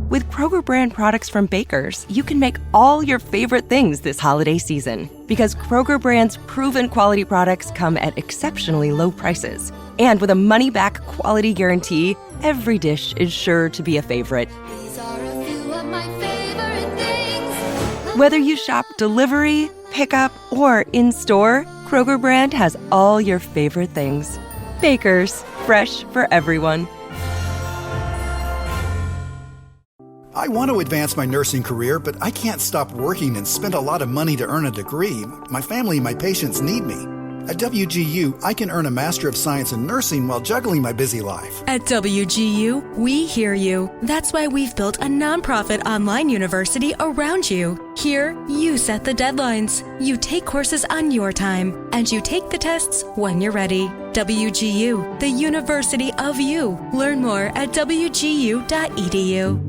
With Kroger brand products from Baker's, you can make all your favorite things this holiday season. Because Kroger brand's proven quality products come at exceptionally low prices. And with a money-back quality guarantee, every dish is sure to be a favorite. These are a few of my favorite things. Whether you shop delivery, pickup, or in-store, Kroger brand has all your favorite things. Baker's, fresh for everyone. I want to advance my nursing career, but I can't stop working and spend a lot of money to earn a degree. My family and my patients need me. At WGU, I can earn a Master of Science in Nursing while juggling my busy life. At WGU, we hear you. That's why we've built a nonprofit online university around you. Here, you set the deadlines. You take courses on your time, and you take the tests when you're ready. WGU, the University of You. Learn more at wgu.edu.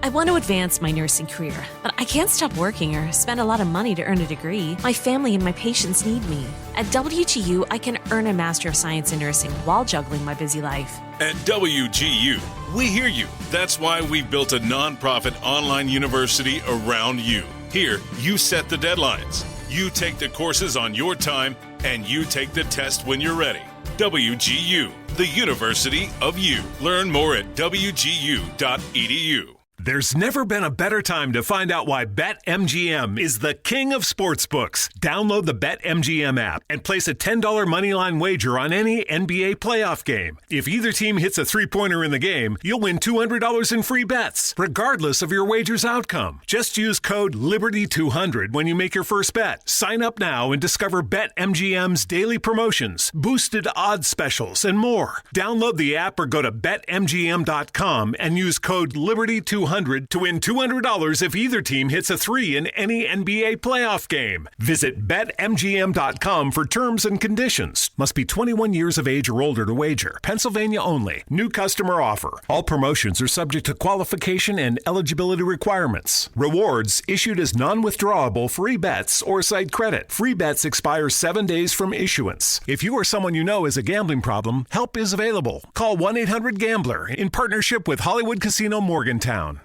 I want to advance my nursing career, but I can't stop working or spend a lot of money to earn a degree. My family and my patients need me. At WGU, I can earn a Master of Science in Nursing while juggling my busy life. At WGU, we hear you. That's why we built a nonprofit online university around you. Here, you set the deadlines. You take the courses on your time, and you take the test when you're ready. WGU, the University of You. Learn more at wgu.edu. There's never been a better time to find out why BetMGM is the king of sportsbooks. Download the BetMGM app and place a $10 moneyline wager on any NBA playoff game. If either team hits a three-pointer in the game, you'll win $200 in free bets, regardless of your wager's outcome. Just use code LIBERTY200 when you make your first bet. Sign up now and discover BetMGM's daily promotions, boosted odds specials, and more. Download the app or go to BetMGM.com and use code LIBERTY200 to win $200 if either team hits a three in any NBA playoff game. Visit BetMGM.com for terms and conditions. Must be 21 years of age or older to wager. Pennsylvania only. New customer offer. All promotions are subject to qualification and eligibility requirements. Rewards issued as non-withdrawable free bets or site credit. Free bets expire 7 days from issuance. If you or someone you know has a gambling problem, help is available. Call 1-800-GAMBLER in partnership with Hollywood Casino Morgantown.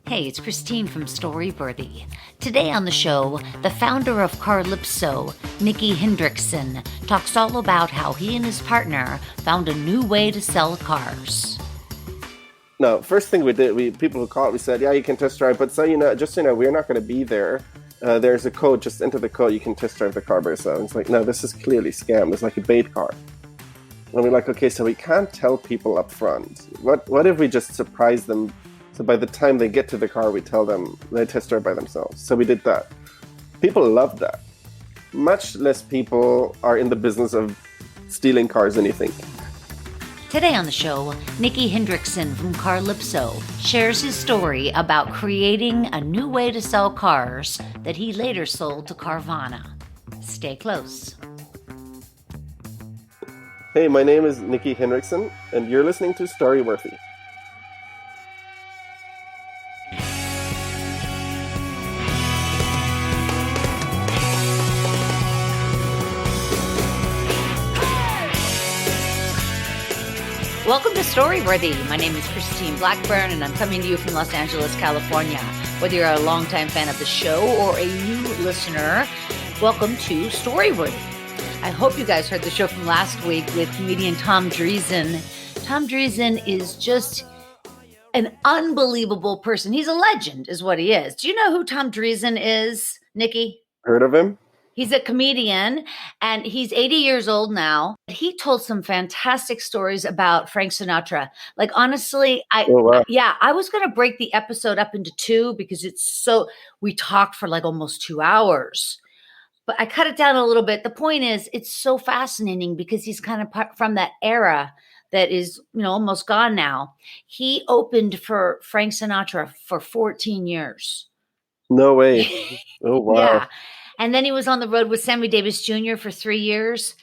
Hey, it's Christine from Storyworthy. Today on the show, the founder of Carlypso, Nicky Hinrichsen, talks all about how he and his partner found a new way to sell cars. No, first thing we did, people who called, we said, yeah, you can test drive, but just so you know, we're not going to be there. There's a code, just enter the code, you can test drive the car by yourself. It's like, no, this is clearly scam. It's like a bait car. And we're like, okay, so we can't tell people up front. What if we just surprise them? So by the time they get to the car, we tell them they test drive by themselves. So we did that. People loved that. Much less people are in the business of stealing cars than you think. Today on the show, Nicky Hinrichsen from Carlypso shares his story about creating a new way to sell cars that he later sold to Carvana. Stay close. Hey, my name is Nicky Hinrichsen, and you're listening to Storyworthy. Welcome to Storyworthy. My name is Christine Blackburn, and I'm coming to you from Los Angeles, California. Whether you're a longtime fan of the show or a new listener, welcome to Storyworthy. I hope you guys heard the show from last week with comedian Tom Dreesen. Tom Dreesen is just an unbelievable person. He's a legend, is what he is. Do you know who Tom Dreesen is, Nicky? Heard of him? He's a comedian, and he's 80 years old now. He told some fantastic stories about Frank Sinatra. Like, honestly, I was going to break the episode up into two because we talked for like almost 2 hours. But I cut it down a little bit. The point is, it's so fascinating because he's kind of from that era that is, almost gone now. He opened for Frank Sinatra for 14 years. No way. Oh, wow. Yeah. And then he was on the road with Sammy Davis Jr. for 3 years.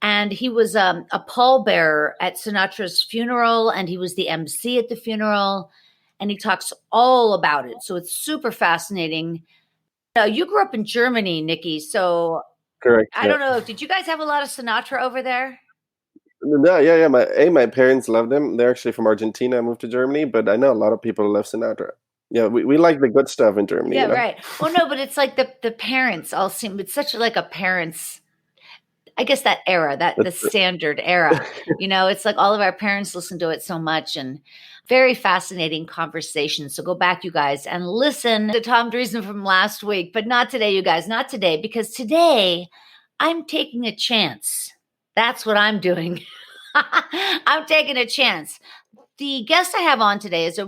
And he was a pallbearer at Sinatra's funeral. And he was the MC at the funeral. And he talks all about it. So it's super fascinating. You grew up in Germany, Nicky. So correct. I don't know. Did you guys have a lot of Sinatra over there? No, yeah. My parents loved him. They're actually from Argentina, moved to Germany, but I know a lot of people love Sinatra. Yeah, we like the good stuff in Germany, Yeah, right. Well, no, but it's like the parents all seem, it's such like a parents, I guess that era, that the standard era, it's like all of our parents listen to it so much, and very fascinating conversation. So go back, you guys, and listen to Tom Dreesen from last week, but not today, you guys, not today, because today I'm taking a chance. That's what I'm doing. I'm taking a chance. The guest I have on today is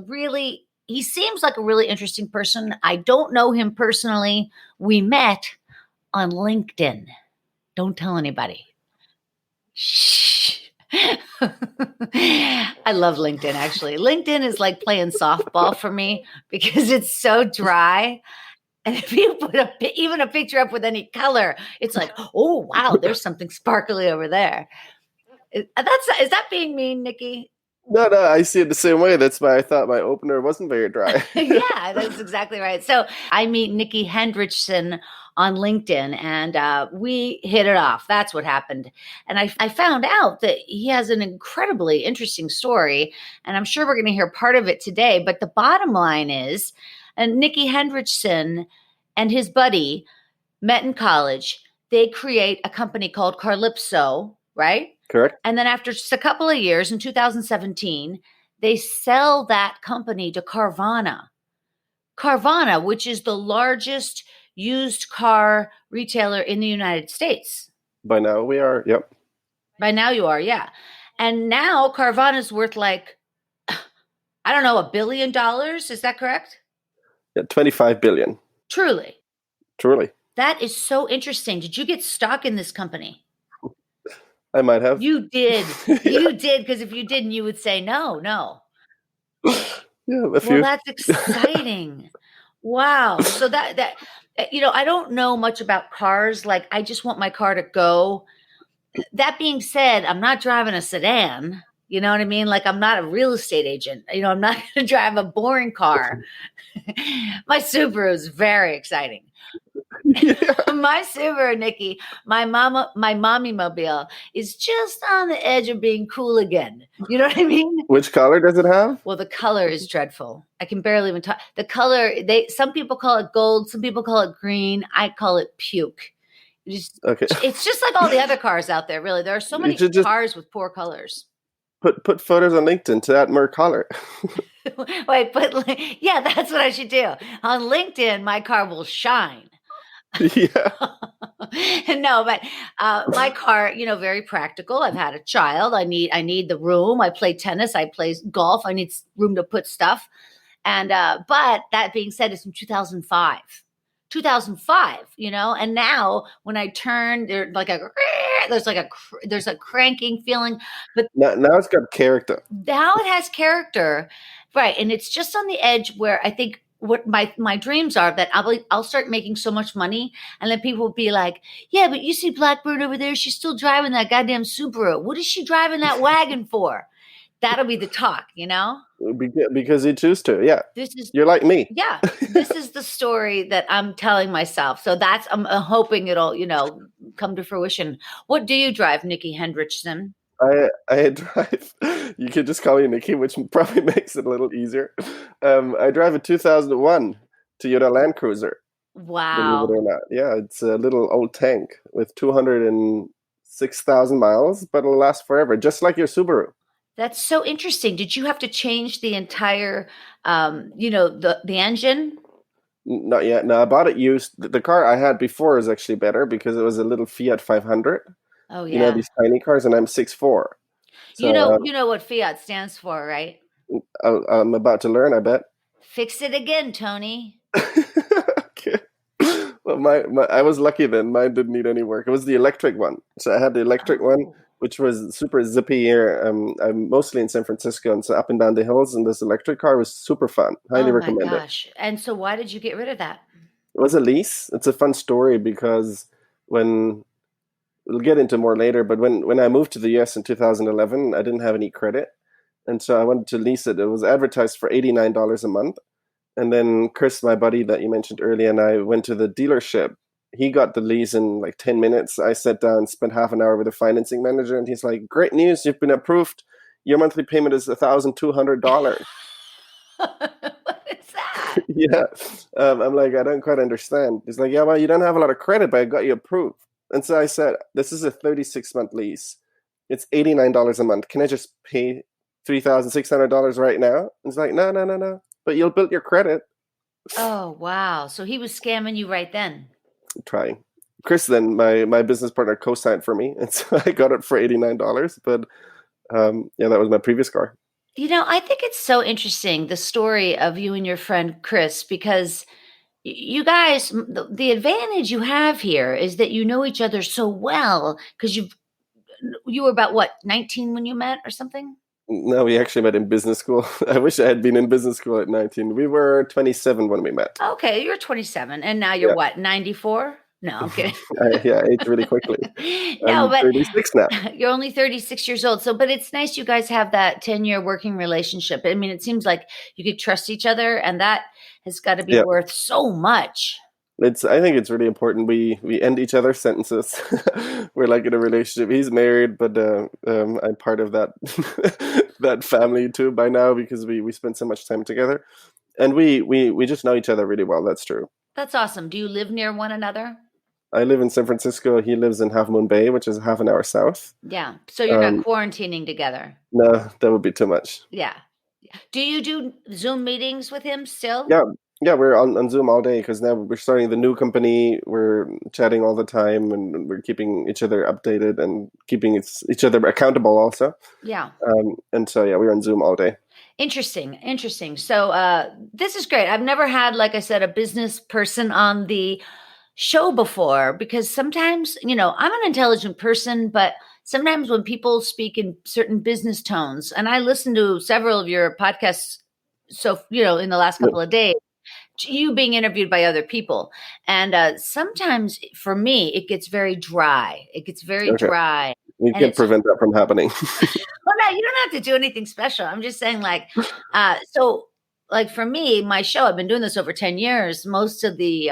he seems like a really interesting person. I don't know him personally. We met on LinkedIn. Don't tell anybody. Shh. I love LinkedIn, actually. LinkedIn is like playing softball for me because it's so dry. And if you put even a picture up with any color, it's like, oh, wow, there's something sparkly over there. Is that being mean, Nicky? No, I see it the same way. That's why I thought my opener wasn't very dry. Yeah, that's exactly right. So I meet Nicky Hinrichsen on LinkedIn, and we hit it off. That's what happened. And I found out that he has an incredibly interesting story, and I'm sure we're going to hear part of it today. But the bottom line is, Nicky Hinrichsen and his buddy met in college. They create a company called Carlypso, right? Correct. And then after just a couple of years, in 2017, they sell that company to Carvana. Carvana, which is the largest used car retailer in the United States. By now we are, yep. By now you are, yeah. And now Carvana's worth like, I don't know, $1 billion. Is that correct? Yeah, 25 billion. Truly. That is so interesting. Did you get stock in this company? I might have. You did. You did, because if you didn't, you would say no. Yeah, a few. Well, that's exciting. Wow. So that I don't know much about cars. Like, I just want my car to go. That being said, I'm not driving a sedan. You know what I mean? Like, I'm not a real estate agent. I'm not going to drive a boring car. My Subaru is very exciting. Yeah. My Subaru, Nicky, my mommy mobile is just on the edge of being cool again. You know what I mean? Which color does it have? Well, the color is dreadful. I can barely even talk. The color, some people call it gold, some people call it green. I call it puke. Okay. It's just like all the other cars out there, really. There are so many cars with poor colors. Put photos on LinkedIn to add more color. Wait, yeah, that's what I should do. On LinkedIn, my car will shine. Yeah. No, but my car, very practical. I've had a child. I need the room. I play tennis. I play golf. I need room to put stuff. And but that being said, it's from 2005. 2005, and now when I turn, there's a cranking feeling, but now it's got character. Now it has character, right? And it's just on the edge where I think what my dreams are, that I'll start making so much money, and then people will be like, yeah, but you see Blackbird over there, she's still driving that goddamn Subaru. What is she driving that wagon for? That'll be the talk, Because you choose to, yeah. You're like me. Yeah, this is the story that I'm telling myself. So I'm hoping it'll, come to fruition. What do you drive, Nicky Hinrichsen? I drive. You could just call me Nicky, which probably makes it a little easier. I drive a 2001 Toyota Land Cruiser. Wow. Believe it or not, yeah, it's a little old tank with 206,000 miles, but it'll last forever, just like your Subaru. That's so interesting. Did you have to change the entire, the engine? Not yet. No, I bought it used. The car I had before is actually better because it was a little Fiat 500. Oh, yeah. These tiny cars, and I'm 6'4". So, you know what Fiat stands for, right? I'm about to learn, I bet. Fix it again, Tony. Okay. Well, I was lucky then. Mine didn't need any work. It was the electric one. So I had the electric one, which was super zippy here. I'm mostly in San Francisco, and so up and down the hills, and this electric car was super fun. Highly recommend it. Oh my gosh. And so why did you get rid of that? It was a lease. It's a fun story because we'll get into more later, but when I moved to the US in 2011, I didn't have any credit. And so I wanted to lease it. It was advertised for $89 a month. And then Chris, my buddy that you mentioned earlier, and I went to the dealership he got the lease in like 10 minutes. I sat down, spent half an hour with the financing manager, and he's like, "Great news, you've been approved. Your monthly payment is $1,200." What is that? Yeah. I'm like, I don't quite understand. He's like, "Yeah, well, you don't have a lot of credit, but I got you approved." And so I said, "This is a 36-month lease. It's $89 a month. Can I just pay $3,600 right now?" And he's like, "No, no, no, no. But you'll build your credit." Oh, wow. So he was scamming you right then. Trying. Chris, then my business partner, co-signed for me, and so I got it for $89. But yeah, that was my previous car. I think it's so interesting, the story of you and your friend Chris, because you guys, the advantage you have here is that you know each other so well because you were about what, 19 when you met or something? No, we actually met in business school. I wish I had been in business school at 19. We were 27 when we met. Okay, you're 27, and now you're what, 94? No, I'm kidding. Yeah, I aged really quickly. No, I'm but 36 now. you're only 36 years old. So, but it's nice you guys have that 10-year working relationship. I mean, it seems like you could trust each other, and that has got to be Yeah. worth so much. I think it's really important. We end each other's sentences. We're like in a relationship. He's married, but I'm part of that that family too by now because we spend so much time together, and we just know each other really well. That's true. That's awesome. Do you live near one another? I live in San Francisco. He lives in Half Moon Bay, which is half an hour south. Yeah. So you're not quarantining together. No, that would be too much. Yeah. Do you do Zoom meetings with him still? Yeah, we're on Zoom all day because now we're starting the new company. We're chatting all the time, and we're keeping each other updated and keeping each other accountable also. Yeah. And so, yeah, we're on Zoom all day. Interesting. So this is great. I've never had, like I said, a business person on the show before because sometimes, I'm an intelligent person, but sometimes when people speak in certain business tones, and I listened to several of your podcasts, so, in the last couple of days, you being interviewed by other people. And sometimes for me, it gets very dry. Dry. We can prevent that from happening. Well, no, you don't have to do anything special. I'm just saying so like for me, my show, I've been doing this over 10 years. Most of the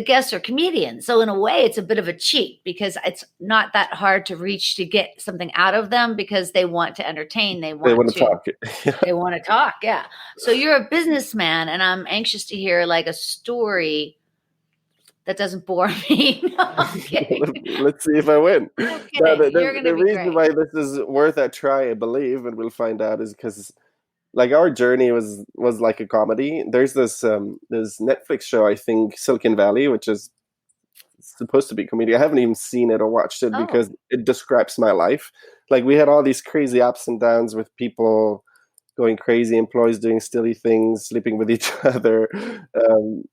guests are comedians. So in a way, it's a bit of a cheat because it's not that hard to reach to get something out of them because they want to entertain. They want to talk. They want to talk. Yeah. So you're a businessman and I'm anxious to hear like a story that doesn't bore me. No, I'm kidding. Let's see if I win. The reason why this is worth a try, I believe, and we'll find out, is because like our journey was like a comedy. There's this Netflix show, I think, Silicon Valley, which is supposed to be comedy. I haven't even seen it or watched it because it describes my life. Like we had all these crazy ups and downs with people going crazy, employees doing silly things, sleeping with each other.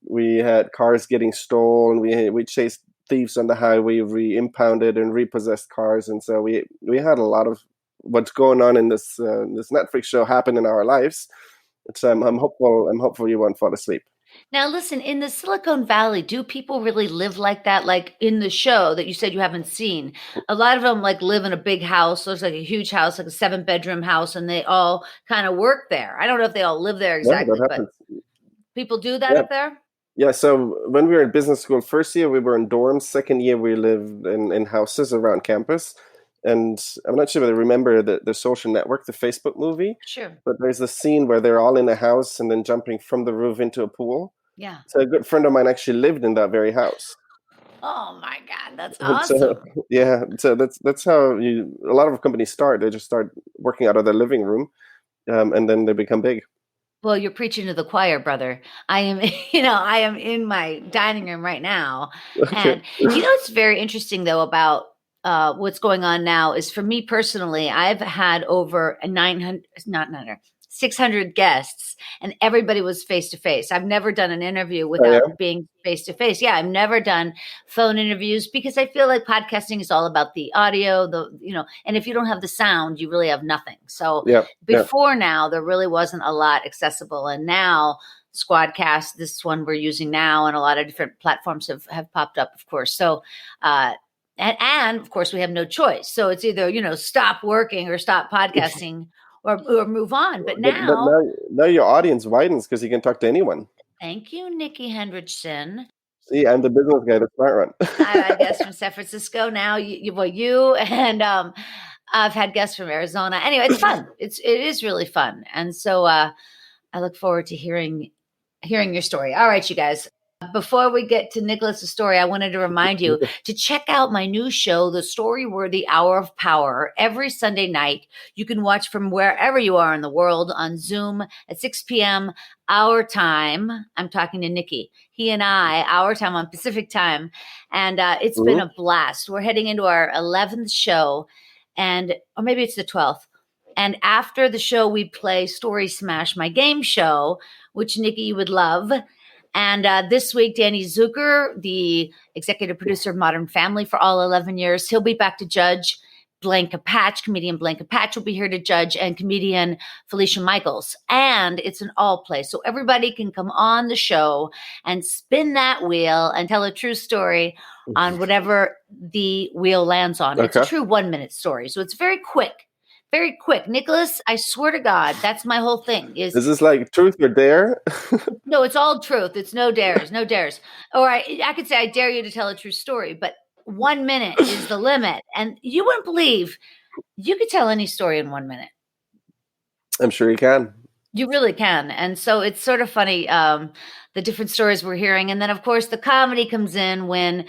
We had cars getting stolen. We chased thieves on the highway. We impounded and repossessed cars, and so we had a lot of what's going on in this Netflix show happen in our lives. So I'm hopeful you won't fall asleep. Now, listen, in the Silicon Valley, do people really live like that? Like in the show that you said you haven't seen, a lot of them like live in a big house, looks like a huge house, like a 7-bedroom house, and they all kind of work there. I don't know if they all live there exactly, but people do that up there? Yeah, so when we were in business school, first year we were in dorms, second year we lived in houses around campus. And I'm not sure if I remember the Social Network, the Facebook movie. Sure. But there's a scene where they're all in a house and then jumping from the roof into a pool. Yeah. So a good friend of mine actually lived in that very house. Oh my God, that's awesome. So that's how a lot of companies start. They just start working out of their living room, and then they become big. Well, you're preaching to the choir, brother. I am in my dining room right now. Okay. And it's very interesting though about what's going on now is for me personally, I've had over 600 guests and everybody was face to face. I've never done an interview without being face to face. Yeah. I've never done phone interviews because I feel like podcasting is all about the audio, and if you don't have the sound, you really have nothing. So before now, there really wasn't a lot accessible. And now Squadcast, this one we're using now, and a lot of different platforms have popped up, of course. So, and of course, we have no choice. So it's either, stop working or stop podcasting or move on. But now your audience widens because you can talk to anyone. Thank you, Nicky Hinrichsen. See, I'm the business guy, the smart one. I've had guests from San Francisco now. You and I've had guests from Arizona. Anyway, it's fun. It is really fun, and so I look forward to hearing your story. All right, you guys. Before we get to Nicholas's story, I wanted to remind you to check out my new show, The Story-Worthy Hour of Power, every Sunday night. You can watch from wherever you are in the world on Zoom at 6 p.m. our time. I'm talking to Nicky. He and I, our time on Pacific time. And it's been a blast. We're heading into our 11th show, or maybe it's the 12th. And after the show, we play Story Smash, my game show, which Nicky you would love. And this week, Danny Zucker, the executive producer of Modern Family for all 11 years, he'll be back to judge. Blanca Patch, comedian Blanca Patch will be here to judge, and comedian Felicia Michaels. And it's an all play. So everybody can come on the show and spin that wheel and tell a true story on whatever the wheel lands on. It's a true 1-minute story. So it's very quick. Very quick. Nicholas, I swear to God, that's my whole thing. Is this like truth or dare? No, it's all truth. It's no dares, no dares. Or I could say I dare you to tell a true story, but 1 minute is the limit. And you wouldn't believe you could tell any story in 1 minute. I'm sure you can. You really can. And so it's sort of funny, the different stories we're hearing. And then, of course, the comedy comes in when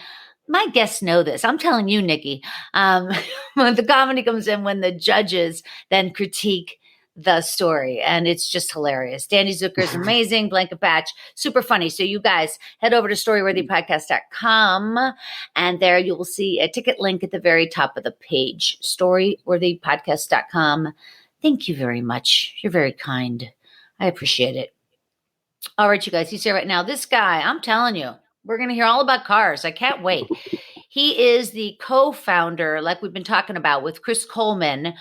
my guests know this. I'm telling you, Nicky, when the comedy comes in when the judges then critique the story. And it's just hilarious. Danny Zucker is amazing. Blanca Patch, super funny. So you guys head over to storyworthypodcast.com and there you will see a ticket link at the very top of the page. Storyworthypodcast.com. Thank you very much. You're very kind. I appreciate it. All right, you guys, you see right now, this guy, I'm telling you, we're going to hear all about cars. I can't wait. He is the co-founder, like we've been talking about, with Chris Coleman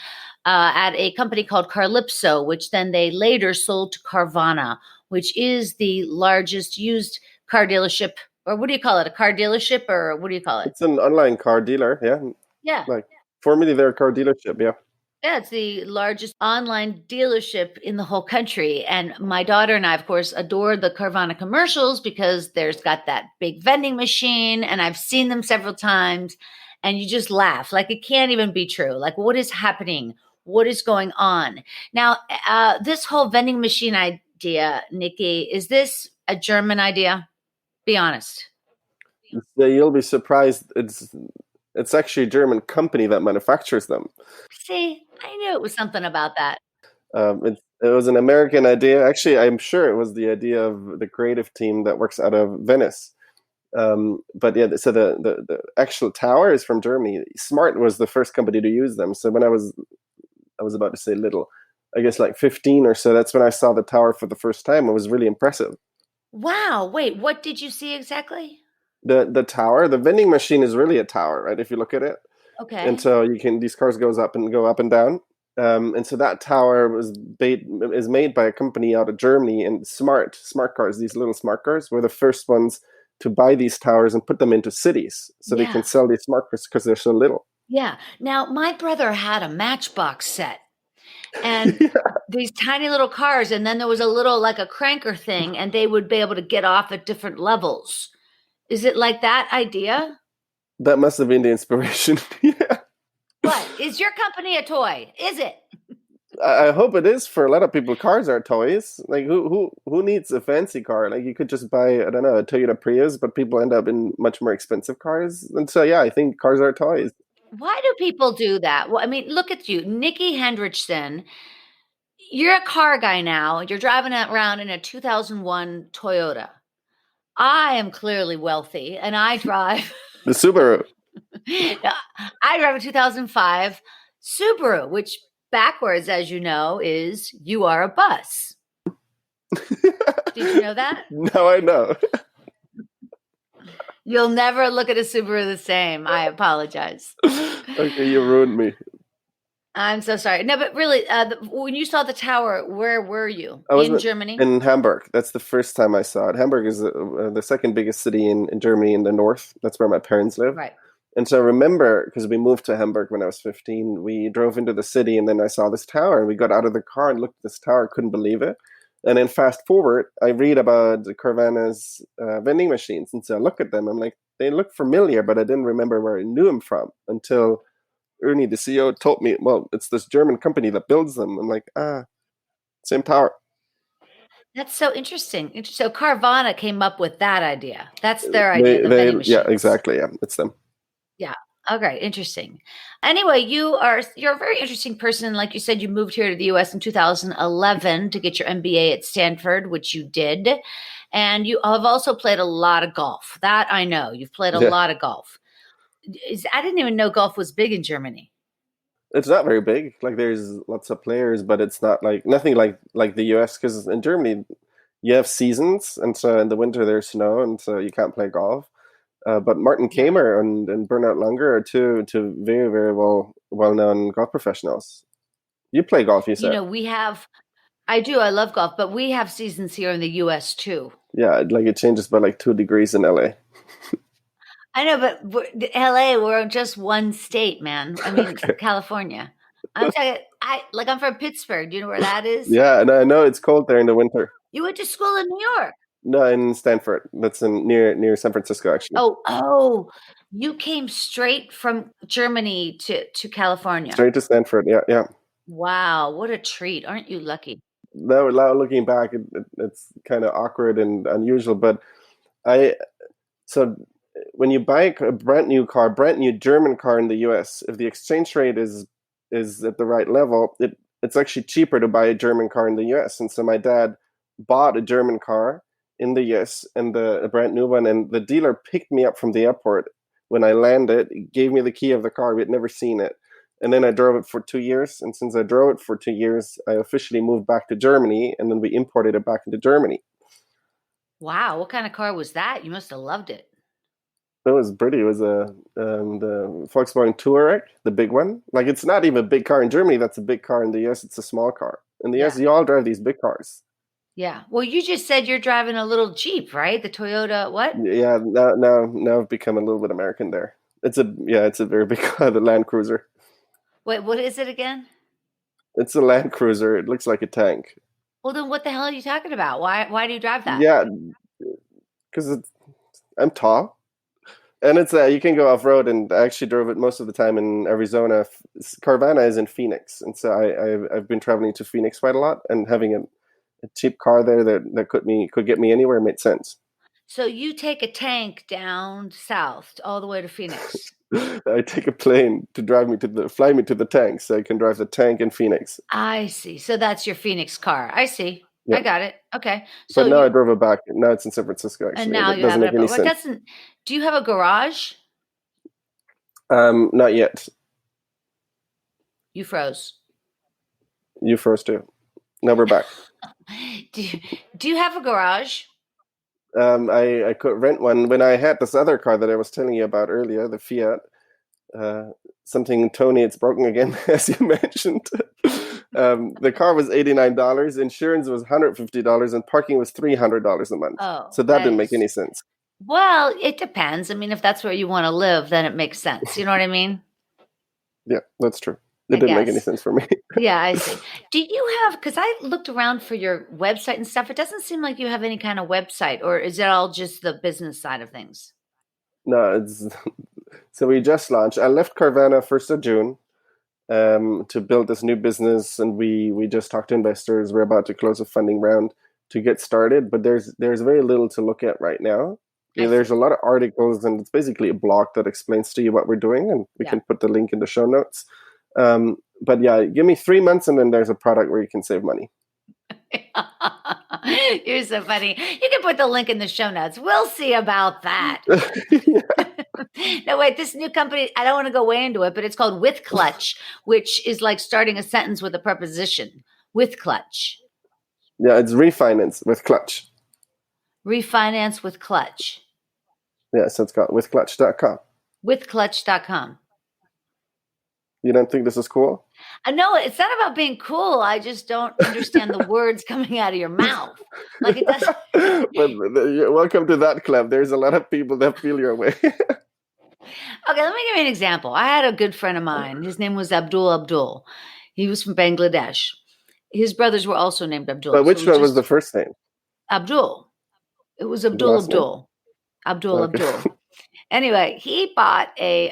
at a company called Carlypso, which then they later sold to Carvana, which is the largest used car dealership, or what do you call it? A car dealership, or what do you call it? It's an online car dealer, yeah. Yeah. Like formerly their car dealership, yeah. Yeah, it's the largest online dealership in the whole country. And my daughter and I, of course, adore the Carvana commercials because there's got that big vending machine and I've seen them several times and you just laugh. Like it can't even be true. Like what is happening? What is going on? Now, this whole vending machine idea, Nicky, is this a German idea? Be honest. You'll be surprised. It's actually a German company that manufactures them. See, I knew it was something about that. It was an American idea. Actually, I'm sure it was the idea of the creative team that works out of Venice. But yeah, so the actual tower is from Germany. Smart was the first company to use them. So when I was about to say little, I guess like 15 or so, that's when I saw the tower for the first time. It was really impressive. Wow. Wait, what did you see exactly? The tower, the vending machine is really a tower, right? If you look at it. Okay. And so these cars go up and down. And so that tower is made by a company out of Germany, and smart cars, these little smart cars, were the first ones to buy these towers and put them into cities so they can sell these smart cars because they're so little. Yeah. Now, my brother had a Matchbox set and these tiny little cars. And then there was a little like a cranker thing and they would be able to get off at different levels. Is it like that idea? That must have been the inspiration. Yeah. What? Is your company a toy? Is it? I hope it is. For a lot of people, cars are toys. Like who needs a fancy car? Like you could just buy, I don't know, a Toyota Prius, but people end up in much more expensive cars. And so yeah, I think cars are toys. Why do people do that? Well, I mean, look at you, Nicky Hinrichsen. You're a car guy now. You're driving around in a 2001 Toyota. I am clearly wealthy, and I drive the Subaru. I drive a 2005 Subaru, which backwards, as you know, is you are a bus. Did you know that? No, I know. You'll never look at a Subaru the same. I apologize. Okay, you ruined me. I'm so sorry. No, but really, when you saw the tower, where were you? In Germany? In Hamburg. That's the first time I saw it. Hamburg is the second biggest city in Germany in the north. That's where my parents live. Right. And so I remember, because we moved to Hamburg when I was 15, we drove into the city and then I saw this tower and we got out of the car and looked at this tower, couldn't believe it. And then fast forward, I read about Carvana's vending machines, and so I look at them. I'm like, they look familiar, but I didn't remember where I knew them from until Ernie, the CEO, told me, well, it's this German company that builds them. I'm like, same tower. That's so interesting. So Carvana came up with that idea. That's their idea, the vending machines. Yeah, exactly. Yeah, it's them. Yeah. Okay, interesting. Anyway, you're a very interesting person. Like you said, you moved here to the US in 2011 to get your MBA at Stanford, which you did. And you have also played a lot of golf. That I know. You've played a lot of golf. I didn't even know golf was big in Germany. It's not very big. Like there's lots of players, but it's not nothing like the US, because in Germany you have seasons, and so in the winter there's snow, and so you can't play golf. But Martin Kamer and Bernhard Langer are two very, very well-known golf professionals. You play golf, you said. I do. I love golf, but we have seasons here in the US too. Yeah, like it changes by 2 degrees in LA. I know, but LA, we're just one state, man. I mean, California. I'm from Pittsburgh. Do you know where that is? Yeah, and I know it's cold there in the winter. You went to school in New York. No, in Stanford. That's near San Francisco, actually. Oh, you came straight from Germany to California. Straight to Stanford, yeah. Wow, what a treat. Aren't you lucky? No, looking back, it's kind of awkward and unusual, but so when you buy a brand new German car in the US, if the exchange rate is at the right level, it's actually cheaper to buy a German car in the US. And so my dad bought a German car in the US, and a brand new one, and the dealer picked me up from the airport when I landed, gave me the key of the car. We had never seen it. And then I drove it for 2 years. And since I drove it for 2 years, I officially moved back to Germany, and then we imported it back into Germany. Wow. What kind of car was that? You must have loved it. It was pretty. It was the Volkswagen Touareg, the big one. Like, it's not even a big car in Germany. That's a big car. In the US, it's a small car. In the US, you all drive these big cars. Yeah. Well, you just said you're driving a little Jeep, right? The Toyota, what? Yeah. Now I've become a little bit American there. It's a very big car, the Land Cruiser. Wait, what is it again? It's a Land Cruiser. It looks like a tank. Well, then what the hell are you talking about? Why do you drive that? Yeah, because I'm tall. And it's you can go off-road, and I actually drove it most of the time in Arizona. Carvana is in Phoenix, and so I've been traveling to Phoenix quite a lot, and having a cheap car there that could get me anywhere made sense. So you take a tank down south all the way to Phoenix. I take a plane to fly me to the tank, so I can drive the tank in Phoenix. I see. So that's your Phoenix car. I see. Yeah. I got it. Okay. So but now I drove it back. Now it's in San Francisco, actually. And now it you doesn't have make it. any sense. Do you have a garage? Not yet. You froze. You froze too. Now we're back. Do you have a garage? I could rent one. When I had this other car that I was telling you about earlier, the Fiat, Tony, it's broken again, as you mentioned. The car was $89, insurance was $150, and parking was $300 a month. Oh, so that didn't make any sense. Well, it depends. I mean, if that's where you want to live, then it makes sense. You know what I mean? Yeah, that's true. It didn't make any sense for me. Yeah, I see. Do you have, because I looked around for your website and stuff, it doesn't seem like you have any kind of website, or is it all just the business side of things? No, so we just launched. I left Carvana 1st of June to build this new business, and we just talked to investors. We're about to close a funding round to get started, but there's very little to look at right now. There's a lot of articles, and it's basically a blog that explains to you what we're doing, and we can put the link in the show notes. But yeah, give me 3 months, and then there's a product where you can save money. You're so funny. You can put the link in the show notes. We'll see about that. No, wait, this new company, I don't want to go way into it, but it's called With Clutch, which is like starting a sentence with a preposition. With Clutch. Yeah, it's refinance with Clutch. Refinance with Clutch. Yeah, so it's got withclutch.com. Withclutch.com. You don't think this is cool? No, it's not about being cool. I just don't understand the words coming out of your mouth. Like it doesn't. Welcome to that club. There's a lot of people that feel your way. Okay, let me give you an example. I had a good friend of mine. His name was Abdul. He was from Bangladesh. his brothers were also named Abdul. But which So one was the first name? Abdul. It was The Abdul last name? Abdul. Abdul Okay. Abdul. Anyway, he bought a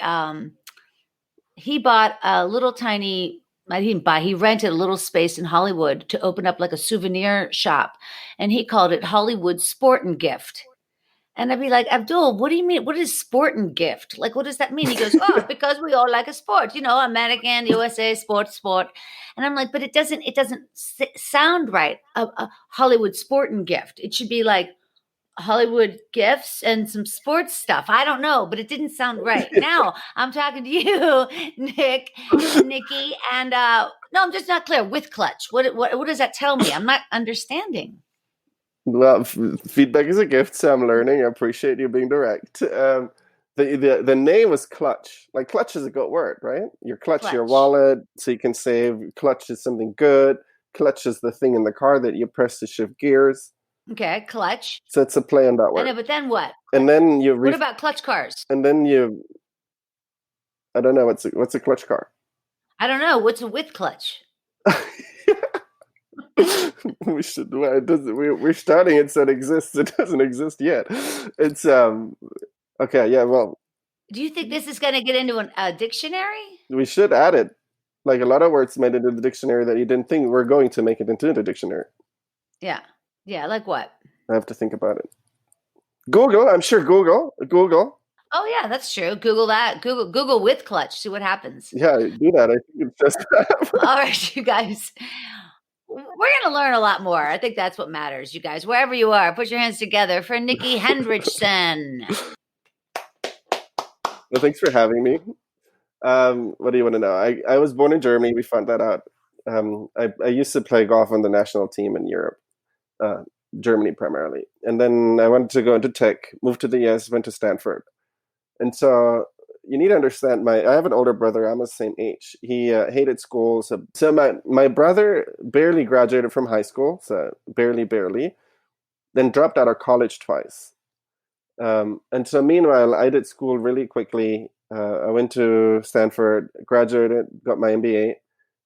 little tiny. I didn't buy. He rented a little space in Hollywood to open up like a souvenir shop, and he called it Hollywood Sport and Gift. And I'd be like, Abdul, what do you mean? What is sport and gift? Like, what does that mean? He goes, oh, because we all like a sport, American, USA, sport. And I'm like, but it doesn't sound right. A Hollywood sport and gift. It should be like Hollywood gifts and some sports stuff. I don't know, but it didn't sound right. Now I'm talking to you, Nicky, and no, I'm just not clear. With clutch, what does that tell me? I'm not understanding. Well, feedback is a gift, so I'm learning. I appreciate you being direct. The name was clutch. Like, clutch is a good word, right? Your clutch your wallet, so you can save. Clutch is something good. Clutch is the thing in the car that you press to shift gears. Okay, clutch. So it's a play on that word. I know, but then what? And then you. What about clutch cars? And then you. I don't know what's a clutch car. I don't know what's a with clutch. We should. Well, it doesn't. We're starting it so it exists. It doesn't exist yet. It's okay. Yeah. Well. Do you think this is going to get into a dictionary? We should add it. Like, a lot of words made it into the dictionary that you didn't think were going to make it into the dictionary. Yeah. Yeah. Like what? I have to think about it. Google. I'm sure Google. Oh yeah, that's true. Google that. Google with clutch. See what happens. Yeah, do that. I think it's just. All right, you guys. We're going to learn a lot more. I think that's what matters, you guys. Wherever you are, put your hands together for Nicky Hinrichsen. Well, thanks for having me. What do you want to know? I was born in Germany. We found that out. I used to play golf on the national team in Europe, Germany primarily. And then I wanted to go into tech, moved to the US, went to Stanford. And so you need to understand, I have an older brother. I'm the same age. He hated school. So my brother barely graduated from high school, so barely, then dropped out of college twice. And so meanwhile, I did school really quickly. I went to Stanford, graduated, got my MBA.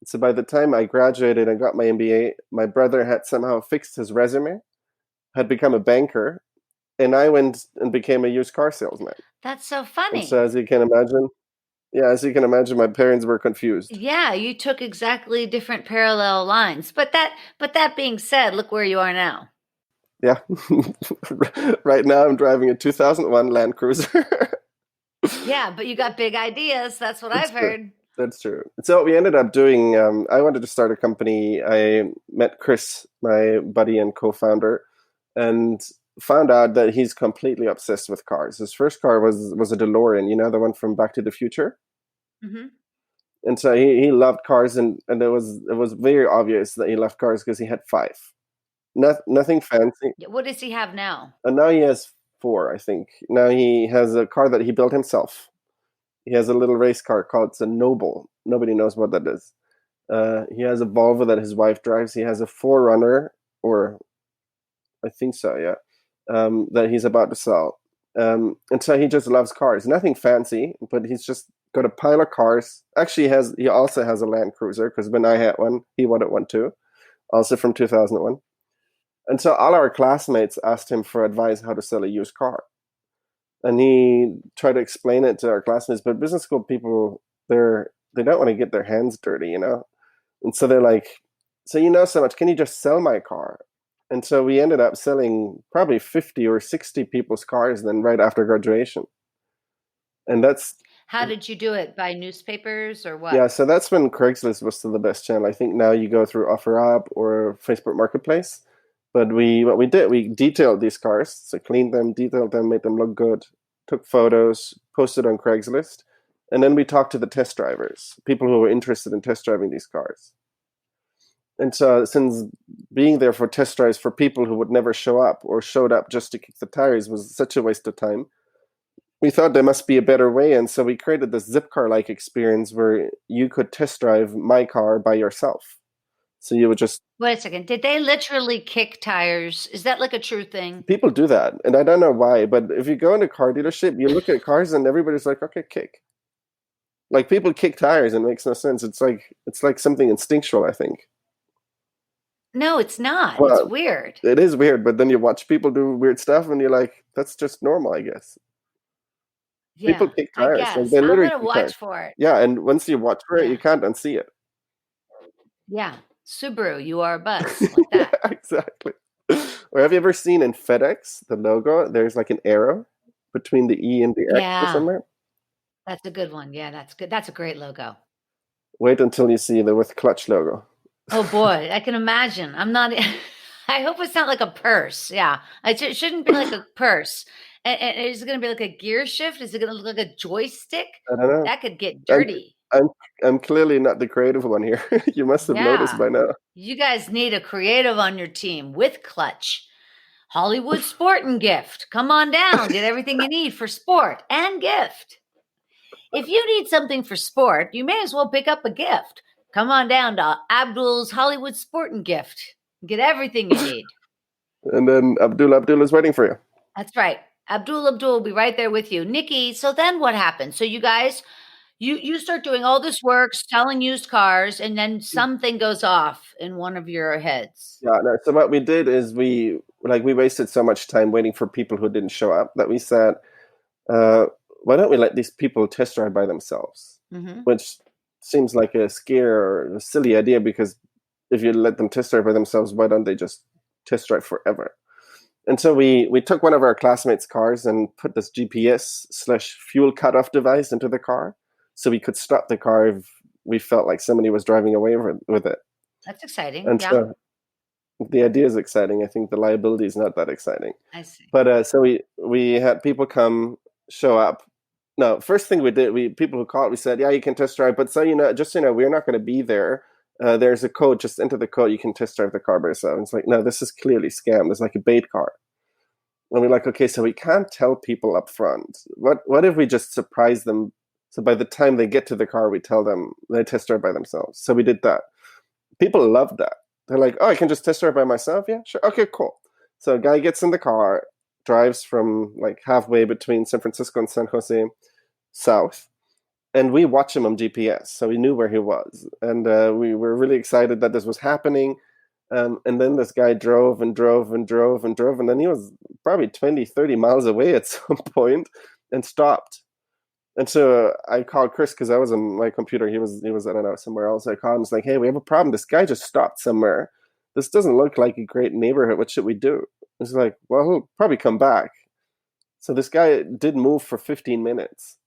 So by the time I graduated and got my MBA, my brother had somehow fixed his resume, had become a banker, and I went and became a used car salesman. That's so funny. And so as you can imagine, my parents were confused. Yeah, you took exactly different parallel lines. But that being said, look where you are now. Yeah. Right now I'm driving a 2001 Land Cruiser. Yeah, but you got big ideas. That's what I've heard. That's true. So we ended up doing, I wanted to start a company. I met Chris, my buddy and co-founder, and found out that he's completely obsessed with cars. His first car was a DeLorean, the one from Back to the Future. Mm-hmm. And so he loved cars, and it was very obvious that he loved cars because he had 5. Nothing fancy. What does he have now? And now he has 4, I think. Now he has a car that he built himself. He has a little race car called a Noble. Nobody knows what that is. He has a Volvo that his wife drives. He has a 4Runner, or I think so, yeah. That he's about to sell. And so he just loves cars. Nothing fancy, but he's just got a pile of cars. Actually, he also has a Land Cruiser, because when I had one, he wanted one too, also from 2001. And so all our classmates asked him for advice how to sell a used car. And he tried to explain it to our classmates, but business school people, they don't want to get their hands dirty, And so they're like, so you know so much, can you just sell my car? And so we ended up selling probably 50 or 60 people's cars then right after graduation. And that's... How did you do it? By newspapers or what? Yeah, so that's when Craigslist was still the best channel. I think now you go through OfferUp or Facebook Marketplace. But what we did, we detailed these cars. So cleaned them, detailed them, made them look good, took photos, posted on Craigslist. And then we talked to the test drivers, people who were interested in test driving these cars. And so since being there for test drives for people who would never show up or showed up just to kick the tires was such a waste of time, we thought there must be a better way. And so we created this Zipcar-like experience where you could test drive my car by yourself. So you would just... Wait a second. Did they literally kick tires? Is that like a true thing? People do that. And I don't know why, but if you go in a car dealership, you look at cars and everybody's like, okay, kick. Like, people kick tires and it makes no sense. It's like something instinctual, I think. No, it's not. It's Well, weird. it is weird, but then you watch people do weird stuff, and you're like, that's just normal, I guess. People Yeah, kick I tires, like guess. they I'm literally gonna kick tires. watch for it. Yeah, and once you watch for it, you Yeah. can't unsee it. Yeah. Subaru, you are a bus. Like that. Yeah, exactly. Or have you ever seen in FedEx the logo? There's like an arrow between the E and the X or Yeah. somewhere. That's a good one. Yeah, that's good. That's a great logo. Wait until you see the with clutch logo. Oh boy, I can imagine. I'm not I hope it's not like a purse. Yeah. It shouldn't be like a purse. And is it gonna be like a gear shift? Is it gonna look like a joystick? I don't know. That could get I'm dirty. I'm I'm clearly not the creative one here. You must have noticed Yeah. by now. You guys need a creative on your team with clutch. Hollywood Sport and Gift. Come on down. Get everything you need for sport and gift. If you need something for sport, you may as well pick up a gift. Come on down to Abdul's Hollywood Sport and Gift. Get everything you need. And then Abdul is waiting for you. That's right. Abdul will be right there with you. Nikki, so then what happens? So you guys, you start doing all this work, selling used cars, and then something goes off in one of your heads. Yeah, no, so what we did is we wasted so much time waiting for people who didn't show up that we said, why don't we let these people test drive by themselves? Mm-hmm. Which seems like a scare or a silly idea, because if you let them test drive by themselves, why don't they just test drive forever? And so we took one of our classmates' cars and put this GPS/fuel cutoff device into the car, so we could stop the car if we felt like somebody was driving away with it. That's exciting. And Yeah, so the idea is exciting. I think the liability is not that exciting. I see. But so we had people come, show up. No, first thing we did, people who called, we said, yeah, you can test drive, but so just we're not going to be there. There's a code, just enter the code, you can test drive the car by yourself. It's like, no, this is clearly scam. It's like a bait car. And we're like, okay, so we can't tell people up front. What if we just surprise them? So by the time they get to the car, we tell them they test drive by themselves. So we did that. People loved that. They're like, oh, I can just test drive by myself? Yeah, sure. Okay, cool. So a guy gets in the car, drives from like halfway between San Francisco and San Jose south, and we watch him on GPS. So we knew where he was. And we were really excited that this was happening. And then this guy drove and drove and drove and drove. And then he was probably 20, 30 miles away at some point and stopped. And so I called Chris, because I was on my computer. He was, I don't know, somewhere else. I called him. It's like, hey, we have a problem. This guy just stopped somewhere. This doesn't look like a great neighborhood. What should we do? He's like, well, he'll probably come back. So this guy did move for 15 minutes.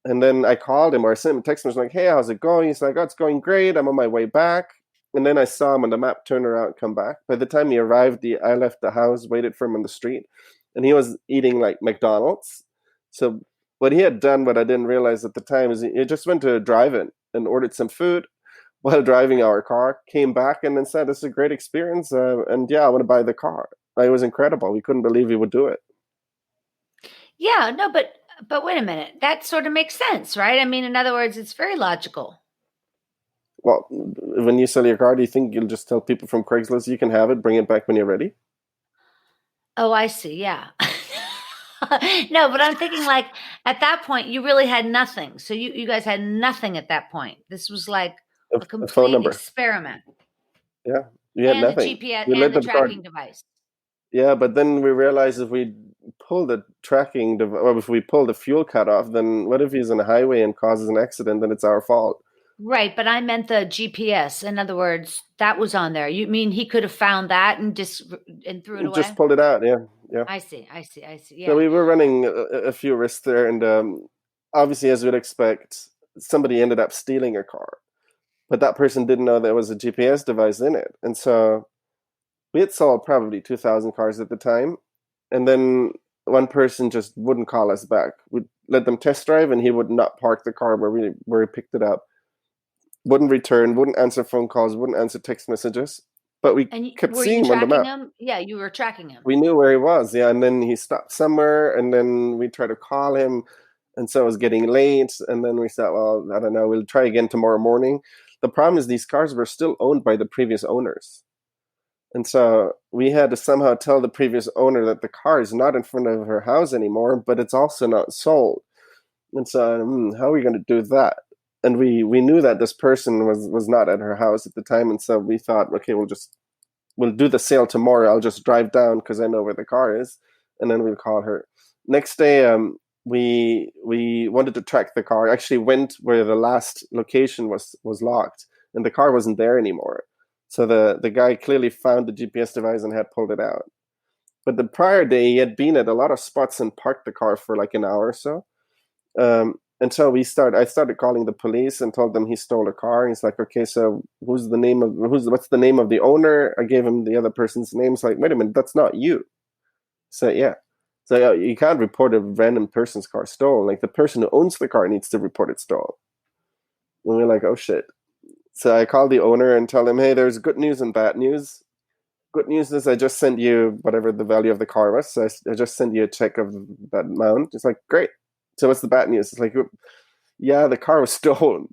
And then I called him, or I sent him a text message like, hey, how's it going? He's like, oh, it's going great. I'm on my way back. And then I saw him on the map turn around, come back. By the time he arrived, I left the house, waited for him on the street, and he was eating like McDonald's. So what he had done, what I didn't realize at the time, is he just went to a drive-in and ordered some food while driving our car, came back and then said, this is a great experience. And yeah, I want to buy the car. It was incredible. We couldn't believe he would do it. Yeah, no, but wait a minute. That sort of makes sense, right? I mean, in other words, it's very logical. Well, when you sell your car, do you think you'll just tell people from Craigslist you can have it, bring it back when you're ready? Oh, I see. Yeah. No, but I'm thinking like at that point you really had nothing. So you guys had nothing at that point. This was like a A phone complete number. experiment. Yeah, we had And the nothing. GPS We and let the them start. tracking device. Yeah, but then we realized if we pull the or if we pull the fuel cutoff, then what if he's on a highway and causes an accident? Then it's our fault. Right, but I meant the GPS. In other words, that was on there. You mean he could have found that and threw it away? Just pulled it out. Yeah, yeah. I see. Yeah. So we were running a few risks there, and obviously, as you'd expect, somebody ended up stealing a car, but that person didn't know there was a GPS device in it, and so we had sold probably 2,000 cars at the time, and then one person just wouldn't call us back. We'd let them test drive, and he would not park the car where we picked it up. Wouldn't return, wouldn't answer phone calls, wouldn't answer text messages. But we kept were seeing you him on the tracking map. him? Yeah, you were tracking him. We knew where he was, yeah, and then he stopped somewhere, and then we tried to call him, and so it was getting late, and then we said, well, I don't know, we'll try again tomorrow morning. The problem is these cars were still owned by the previous owners. And so we had to somehow tell the previous owner that the car is not in front of her house anymore, but it's also not sold. And so how are we going to do that? And we knew that this person was not at her house at the time. And so we thought, okay, we'll just we'll do the sale tomorrow. I'll just drive down because I know where the car is, and then we'll call her. Next day, we wanted to track the car. Actually went where the last location was locked, and the car wasn't there anymore. So the guy clearly found the GPS device and had pulled it out. But the prior day, he had been at a lot of spots and parked the car for like an hour or so. And so I started calling the police and told them he stole a car. He's like, okay, so what's the name of the owner? I gave him the other person's name. It's like, wait a minute, that's not you. So yeah. So yeah, you can't report a random person's car stolen. Like the person who owns the car needs to report it stolen. And we're like, oh shit. So I called the owner and tell him, hey, there's good news and bad news. Good news is I just sent you whatever the value of the car was. So I just sent you a check of that amount. It's like, great. So what's the bad news? It's like, yeah, the car was stolen.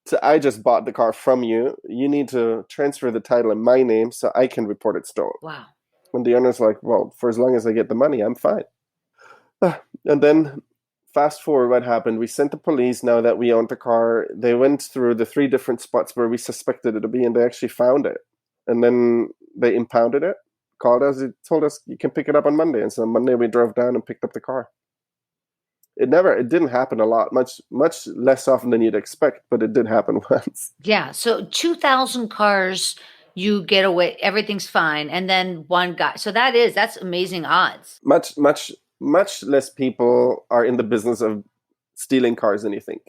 So I just bought the car from you. You need to transfer the title in my name so I can report it stolen. Wow. And the owner's like, well, for as long as I get the money, I'm fine. And then fast forward, what happened? We sent the police now that we owned the car. They went through the 3 different spots where we suspected it to be, and they actually found it. And then they impounded it, called us, it told us you can pick it up on Monday. And so on Monday we drove down and picked up the car. It didn't happen a lot, much less often than you'd expect, but it did happen once. Yeah. So 2,000 cars, you get away, everything's fine. And then one guy. So that's amazing odds. Much less people are in the business of stealing cars than you think.